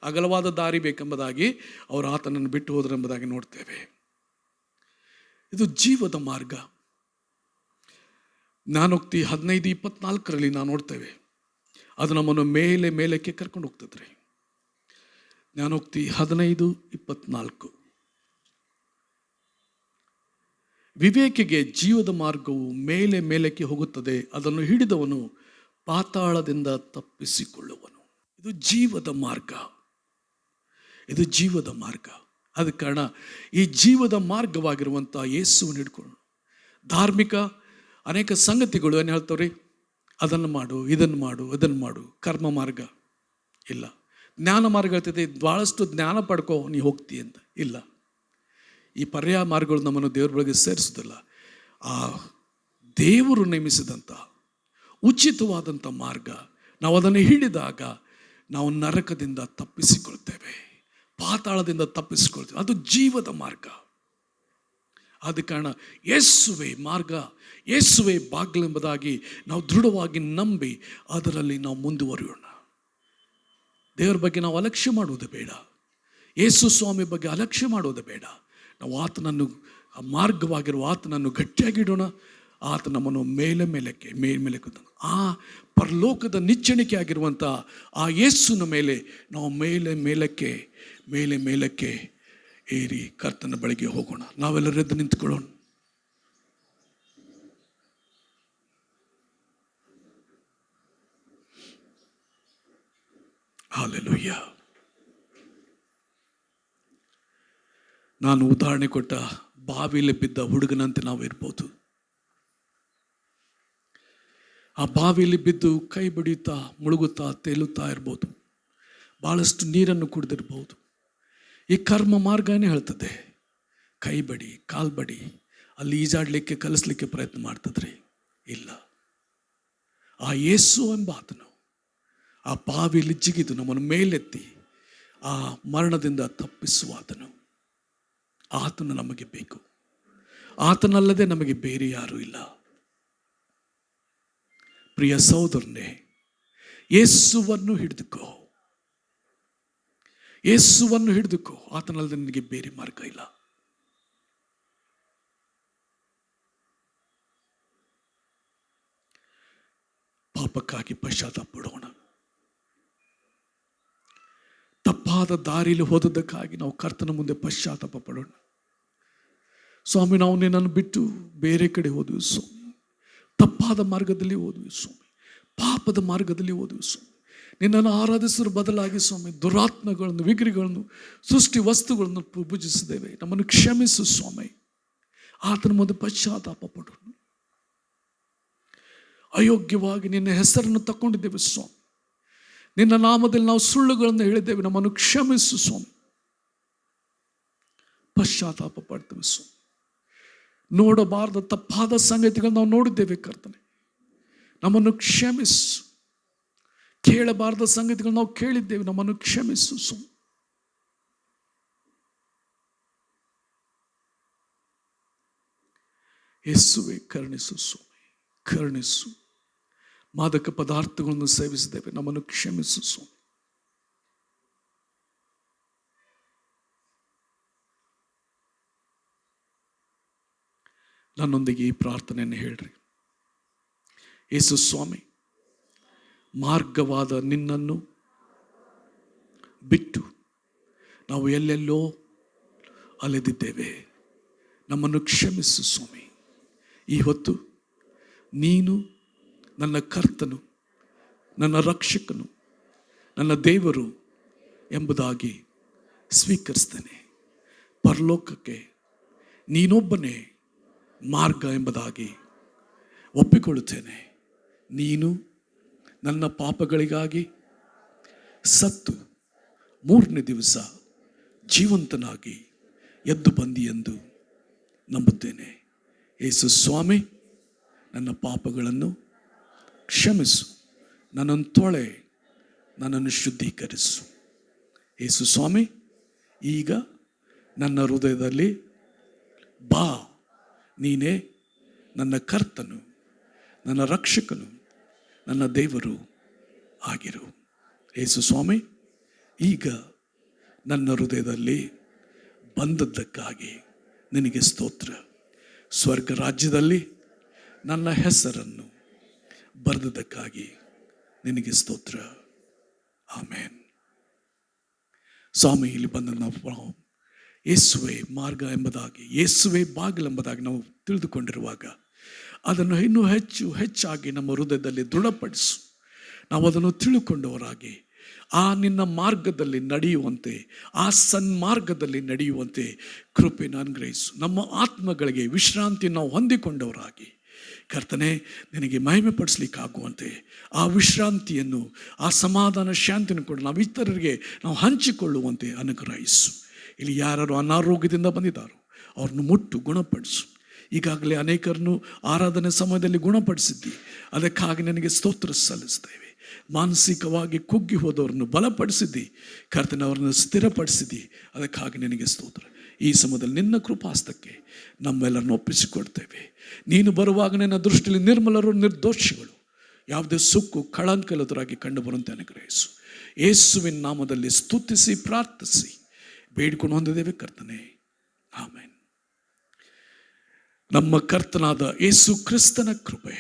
S1: ಅಗಲವಾದ ದಾರಿ ಬೇಕೆಂಬುದಾಗಿ ಅವರು ಆತನನ್ನು ಬಿಟ್ಟು ಹೋದರೆಂಬುದಾಗಿ ನೋಡ್ತೇವೆ. ಇದು ಜೀವದ ಮಾರ್ಗ. ಜ್ಞಾನೋಕ್ತಿ 15:24 ನಾವು ನೋಡ್ತೇವೆ. ಅದು ನಮ್ಮನ್ನು ಮೇಲಕ್ಕೆ ಕರ್ಕೊಂಡು ಹೋಗ್ತದ್ರಿ. ಜ್ಞಾನೋಕ್ತಿ 15:24. ವಿವೇಕಿಗೆ ಜೀವದ ಮಾರ್ಗವು ಮೇಲಕ್ಕೆ ಹೋಗುತ್ತದೆ, ಅದನ್ನು ಹಿಡಿದವನು ಪಾತಾಳದಿಂದ ತಪ್ಪಿಸಿಕೊಳ್ಳುವನು. ಇದು ಜೀವದ ಮಾರ್ಗ, ಇದು ಜೀವದ ಮಾರ್ಗ. ಆದ ಕಾರಣ ಈ ಜೀವದ ಮಾರ್ಗವಾಗಿರುವಂಥ ಯೇಸುವನ್ನು ಹಿಡ್ಕೊಂಡು ಧಾರ್ಮಿಕ ಅನೇಕ ಸಂಗತಿಗಳು ಏನು ಹೇಳ್ತಾವ್ರಿ, ಅದನ್ನು ಮಾಡು, ಇದನ್ನು ಮಾಡು, ಅದನ್ನು ಮಾಡು, ಕರ್ಮ ಮಾರ್ಗ ಇಲ್ಲ. ಜ್ಞಾನ ಮಾರ್ಗ ಹೇಳ್ತೈತೆ, ಭಾಳಷ್ಟು ಜ್ಞಾನ ಪಡ್ಕೋ ನೀ ಹೋಗ್ತಿ ಅಂತ ಇಲ್ಲ. ಈ ಪರ್ಯಾಯ ಮಾರ್ಗಗಳು ನಮ್ಮನ್ನು ದೇವ್ರ ಬಳಿಗೆ ಸೇರಿಸೋದಿಲ್ಲ. ಆ ದೇವರು ನೇಮಿಸಿದಂಥ ಉಚಿತವಾದಂಥ ಮಾರ್ಗ, ನಾವು ಅದನ್ನು ಹಿಡಿದಾಗ ನಾವು ನರಕದಿಂದ ತಪ್ಪಿಸಿಕೊಳ್ತೇವೆ, ಪಾತಾಳದಿಂದ ತಪ್ಪಿಸಿಕೊಳ್ತೇವೆ. ಅದು ಜೀವದ ಮಾರ್ಗ. ಆದ ಕಾರಣ ಯೇಸುವೇ ಮಾರ್ಗ, ಯೇಸುವೇ ಬಾಗಿಲೆಂಬುದಾಗಿ ನಾವು ದೃಢವಾಗಿ ನಂಬಿ ಅದರಲ್ಲಿ ನಾವು ಮುಂದುವರಿಯೋಣ. ದೇವರ ಬಗ್ಗೆ ನಾವು ಅಲಕ್ಷ್ಯ ಮಾಡುವುದು ಬೇಡ, ಯೇಸು ಸ್ವಾಮಿ ಬಗ್ಗೆ ಅಲಕ್ಷ್ಯ ಮಾಡುವುದು ಬೇಡ. ನಾವು ಆತನನ್ನು, ಆ ಮಾರ್ಗವಾಗಿರುವ ಆತನನ್ನು ಗಟ್ಟಿಯಾಗಿಡೋಣ. ಆತ ನಮ್ಮನ್ನು ಮೇಲಕ್ಕೆ ಆ ಪರಲೋಕದ ನಿಚ್ಚಣಿಕೆ ಆಗಿರುವಂಥ ಆ ಯೇಸುನ ಮೇಲೆ ನಾವು ಮೇಲಕ್ಕೆ ಏರಿ ಕರ್ತನ ಬಳಿಗೆ ಹೋಗೋಣ. ನಾವೆಲ್ಲರೂ ಎದ್ದು ನಿಂತುಕೊಳ್ಳೋಣ. ಹಲ್ಲೆಲೂಯಾ. ನಾನು ಉದಾಹರಣೆ ಕೊಟ್ಟ ಬಾವಿಯಲ್ಲಿ ಬಿದ್ದ ಹುಡುಗನಂತೆ ನಾವು ಇರ್ಬೋದು. ಆ ಬಾವಿಯಲ್ಲಿ ಬಿದ್ದು ಕೈ ಬಡಿಯುತ್ತಾ ಮುಳುಗುತ್ತಾ ತೇಲುತ್ತಾ ಇರ್ಬೋದು, ಭಾಳಷ್ಟು ನೀರನ್ನು ಕುಡಿದಿರ್ಬೋದು. ಈ ಕರ್ಮ ಮಾರ್ಗ ಏನೇ ಹೇಳ್ತದೆ, ಕೈ ಬಡಿ ಕಾಲು ಬಡಿ, ಅಲ್ಲಿ ಈಜಾಡಲಿಕ್ಕೆ ಕಲಿಸ್ಲಿಕ್ಕೆ ಪ್ರಯತ್ನ ಮಾಡ್ತದ್ರಿ. ಇಲ್ಲ, ಆ ಯೇಸು ಎಂಬ ಆತನು ಆ ಬಾವಿಯಲ್ಲಿ ಜಿಗಿದು ನಮ್ಮನ್ನು ಮೇಲೆತ್ತಿ ಆ ಮರಣದಿಂದ ತಪ್ಪಿಸುವ ಆತನು ನಮಗೆ ಬೇಕು. ಆತನಲ್ಲದೆ ನಮಗೆ ಬೇರೆ ಯಾರೂ ಇಲ್ಲ. ಪ್ರಿಯ ಸಹೋದರನೇ, ಯೇಸುವನ್ನು ಹಿಡಿದುಕೋ, ಯೇಸುವನ್ನು ಹಿಡಿದುಕೋ. ಆತನಲ್ಲದೆ ನಿನಗೆ ಬೇರೆ ಮಾರ್ಗ ಇಲ್ಲ. ಪಾಪಕ್ಕಾಗಿ ಪಶ್ಚಾತ್ತಾಪ ಪಡೋಣ. ತಪ್ಪಾದ ದಾರಿಯಲ್ಲಿ ಹೋದದ್ದಕ್ಕಾಗಿ ನಾವು ಕರ್ತನ ಮುಂದೆ ಪಶ್ಚಾತ್ತಾಪ ಪಡೋಣ. ಸ್ವಾಮಿ, ನಾವು ನಿನ್ನನ್ನು ಬಿಟ್ಟು ಬೇರೆ ಕಡೆ ಹೋದ್ವಿ ಸ್ವಾಮಿ, ತಪ್ಪಾದ ಮಾರ್ಗದಲ್ಲಿ ಹೋದ್ವಿ ಸ್ವಾಮಿ, ಪಾಪದ ಮಾರ್ಗದಲ್ಲಿ ಹೋದ್ವಿ ಸ್ವಾಮಿ. ನಿನ್ನನ್ನು ಆರಾಧಿಸಲು ಬದಲಾಗಿ ಸ್ವಾಮಿ ದುರಾತ್ಮಗಳನ್ನು, ವಿಗ್ರಹಗಳನ್ನು, ಸೃಷ್ಟಿ ವಸ್ತುಗಳನ್ನು ಪೂಜಿಸಿದ್ದೇವೆ. ನಮ್ಮನ್ನು ಕ್ಷಮಿಸು ಸ್ವಾಮಿ. ಆತನ ಮುಂದೆ ಪಶ್ಚಾತ್ತಾಪ ಪಡೋಣ. ಅಯೋಗ್ಯವಾಗಿ ನಿನ್ನ ಹೆಸರನ್ನು ತಗೊಂಡಿದ್ದೇವೆ ಸ್ವಾಮಿ, ನಿನ್ನ ನಾಮದಲ್ಲಿ ನಾವು ಸುಳ್ಳುಗಳನ್ನು ಹೇಳಿದ್ದೇವೆ. ನಮ್ಮನ್ನು ಕ್ಷಮಿಸು ಸ್ವಾಮಿ. ಪಶ್ಚಾತ್ತಾಪ ಪಡ್ತೇವೆ ಸ್ವಾಮಿ. ನೋಡಬಾರದ ತಪ್ಪಾದ ಸಂಗತಿಗಳನ್ನು ನಾವು ನೋಡಿದ್ದೇವೆ ಕರ್ತನೆ, ನಮ್ಮನ್ನು ಕ್ಷಮಿಸು. ಕೇಳಬಾರದ ಸಂಗತಿಗಳನ್ನು ನಾವು ಕೇಳಿದ್ದೇವೆ, ನಮ್ಮನ್ನು ಕ್ಷಮಿಸು ಸ್ವಾಮಿ. ಯೇಸುವೇ ಕರುಣಿಸು ಸ್ವಾಮಿ, ಕರುಣಿಸು. ಮಾದಕ ಪದಾರ್ಥಗಳನ್ನು ಸೇವಿಸಿದ್ದೇವೆ, ನಮ್ಮನ್ನು ಕ್ಷಮಿಸು ಸ್ವಾಮಿ. ನನ್ನೊಂದಿಗೆ ಈ ಪ್ರಾರ್ಥನೆಯನ್ನು ಹೇಳ್ರಿ. ಯೇಸು ಸ್ವಾಮಿ, ಮಾರ್ಗವಾದ ನಿನ್ನನ್ನು ಬಿಟ್ಟು ನಾವು ಎಲ್ಲೆಲ್ಲೋ ಅಲೆದಿದ್ದೇವೆ. ನಮ್ಮನ್ನು ಕ್ಷಮಿಸು ಸ್ವಾಮಿ. ಈ ಹೊತ್ತು ನೀನು ನನ್ನ ಕರ್ತನು, ನನ್ನ ರಕ್ಷಕನು, ನನ್ನ ದೇವರು ಎಂಬುದಾಗಿ ಸ್ವೀಕರಿಸ್ತೇನೆ. ಪರಲೋಕಕ್ಕೆ ನೀನೊಬ್ಬನೇ ಮಾರ್ಗ ಎಂಬುದಾಗಿ ಒಪ್ಪಿಕೊಳ್ಳುತ್ತೇನೆ. ನೀನು ನನ್ನ ಪಾಪಗಳಿಗಾಗಿ ಸತ್ತು 3ನೇ ದಿವಸ ಜೀವಂತನಾಗಿ ಎದ್ದು ಬಂದಿ ಎಂದು ನಂಬುತ್ತೇನೆ. ಯೇಸು ಸ್ವಾಮಿ, ನನ್ನ ಪಾಪಗಳನ್ನು ಕ್ಷಮಿಸು, ನನ್ನನ್ನು ತೊಳೆ, ನನ್ನನ್ನು ಶುದ್ಧೀಕರಿಸು. ಯೇಸು ಸ್ವಾಮಿ, ಈಗ ನನ್ನ ಹೃದಯದಲ್ಲಿ ಬಾ. ನೀನೇ ನನ್ನ ಕರ್ತನು, ನನ್ನ ರಕ್ಷಕನು, ನನ್ನ ದೇವರು ಆಗಿರು. ಯೇಸು ಸ್ವಾಮಿ, ಈಗ ನನ್ನ ಹೃದಯದಲ್ಲಿ ಬಂದದ್ದಕ್ಕಾಗಿ ನಿನಗೆ ಸ್ತೋತ್ರ. ಸ್ವರ್ಗ ರಾಜ್ಯದಲ್ಲಿ ನನ್ನ ಹೆಸರನ್ನು ಬರೆದದ್ದಕ್ಕಾಗಿ ನಿನಗೆ ಸ್ತೋತ್ರ. ಆಮೇನ್. ಸ್ವಾಮಿ, ಇಲ್ಲಿ ಬಂದ ನಾವು ಯೇಸುವೆ ಮಾರ್ಗ ಎಂಬುದಾಗಿ, ಯೇಸುವೆ ಬಾಗಿಲೆಂಬುದಾಗಿ ನಾವು ತಿಳಿದುಕೊಂಡಿರುವಾಗ ಅದನ್ನು ಇನ್ನೂ ಹೆಚ್ಚಾಗಿ ನಮ್ಮ ಹೃದಯದಲ್ಲಿ ದೃಢಪಡಿಸು. ನಾವು ಅದನ್ನು ತಿಳುಕೊಂಡವರಾಗಿ ಆ ನಿನ್ನ ಮಾರ್ಗದಲ್ಲಿ ನಡೆಯುವಂತೆ, ಆ ಸನ್ಮಾರ್ಗದಲ್ಲಿ ನಡೆಯುವಂತೆ ಕೃಪೆಯನ್ನು ಅನುಗ್ರಹಿಸು. ನಮ್ಮ ಆತ್ಮಗಳಿಗೆ ವಿಶ್ರಾಂತಿ ನಾವು ಹೊಂದಿಕೊಂಡವರಾಗಿ ಕರ್ತನೆ ನಿನಗೆ ಮಹಿಮೆ ಪಡಿಸ್ಲಿಕ್ಕಾಗುವಂತೆ ಆ ವಿಶ್ರಾಂತಿಯನ್ನು, ಆ ಸಮಾಧಾನ ಶಾಂತಿಯನ್ನು ಕೂಡ ನಾವು ಇತರರಿಗೆ ನಾವು ಹಂಚಿಕೊಳ್ಳುವಂತೆ ಅನುಗ್ರಹಿಸು. ಇಲ್ಲಿ ಯಾರು ಅನಾರೋಗ್ಯದಿಂದ ಬಂದಿದ್ದಾರೋ ಅವ್ರನ್ನು ಮುಟ್ಟು ಗುಣಪಡಿಸು. ಈಗಾಗಲೇ ಅನೇಕರನ್ನು ಆರಾಧನೆ ಸಮಯದಲ್ಲಿ ಗುಣಪಡಿಸಿದ್ದಿ, ಅದಕ್ಕಾಗಿ ನನಗೆ ಸ್ತೋತ್ರ ಸಲ್ಲಿಸ್ತೇವೆ. ಮಾನಸಿಕವಾಗಿ ಕುಗ್ಗಿ ಹೋದವರನ್ನು ಬಲಪಡಿಸಿದ್ದಿ ಕರ್ತನೆ, ಅವರನ್ನು ಸ್ಥಿರಪಡಿಸಿದ್ದಿ, ಅದಕ್ಕಾಗಿ ನಿನಗೆ ಸ್ತೋತ್ರ. ಈ ಸಮಯದಲ್ಲಿ ನಿನ್ನ ಕೃಪಾಸ್ತಕ್ಕೆ ನಮ್ಮೆಲ್ಲರನ್ನು ಒಪ್ಪಿಸಿಕೊಡ್ತೇವೆ. ನೀನು ಬರುವಾಗ ನಿನ್ನ ದೃಷ್ಟಿಯಲ್ಲಿ ನಿರ್ಮಲರು, ನಿರ್ದೋಷಿಗಳು, ಯಾವುದೇ ಸುಕ್ಕು ಕಳಂಕಲದರಾಗಿ ಕಂಡು ಬರುವಂತೆ ಅನುಗ್ರಹಿಸು. ಯೇಸುವಿನ ನಾಮದಲ್ಲಿ ಸ್ತುತಿಸಿ ಪ್ರಾರ್ಥಿಸಿ ಬೇಡಿಕೊಂಡು ಹೊಂದಿದ್ದೇವೆ ಕರ್ತನೆ, ಆಮೇನ್. ನಮ್ಮ ಕರ್ತನಾದ ಯೇಸು ಕ್ರಿಸ್ತನ ಕೃಪೆ,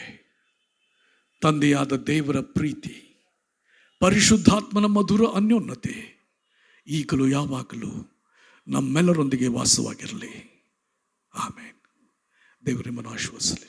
S1: ತಂದೆಯಾದ ದೇವರ ಪ್ರೀತಿ, ಪರಿಶುದ್ಧಾತ್ಮನ ಮಧುರ ಅನ್ಯೋನ್ಯತೆ ಈಗಲೂ ಯಾವಾಗಲೂ ನಮ್ಮೆಲ್ಲರೊಂದಿಗೆ ವಾಸವಾಗಿರಲಿ. ಆಮೇನ್. ದೇವರು ನಿಮ್ಮನ್ನು ಆಶೀರ್ವದಿಸಲಿ.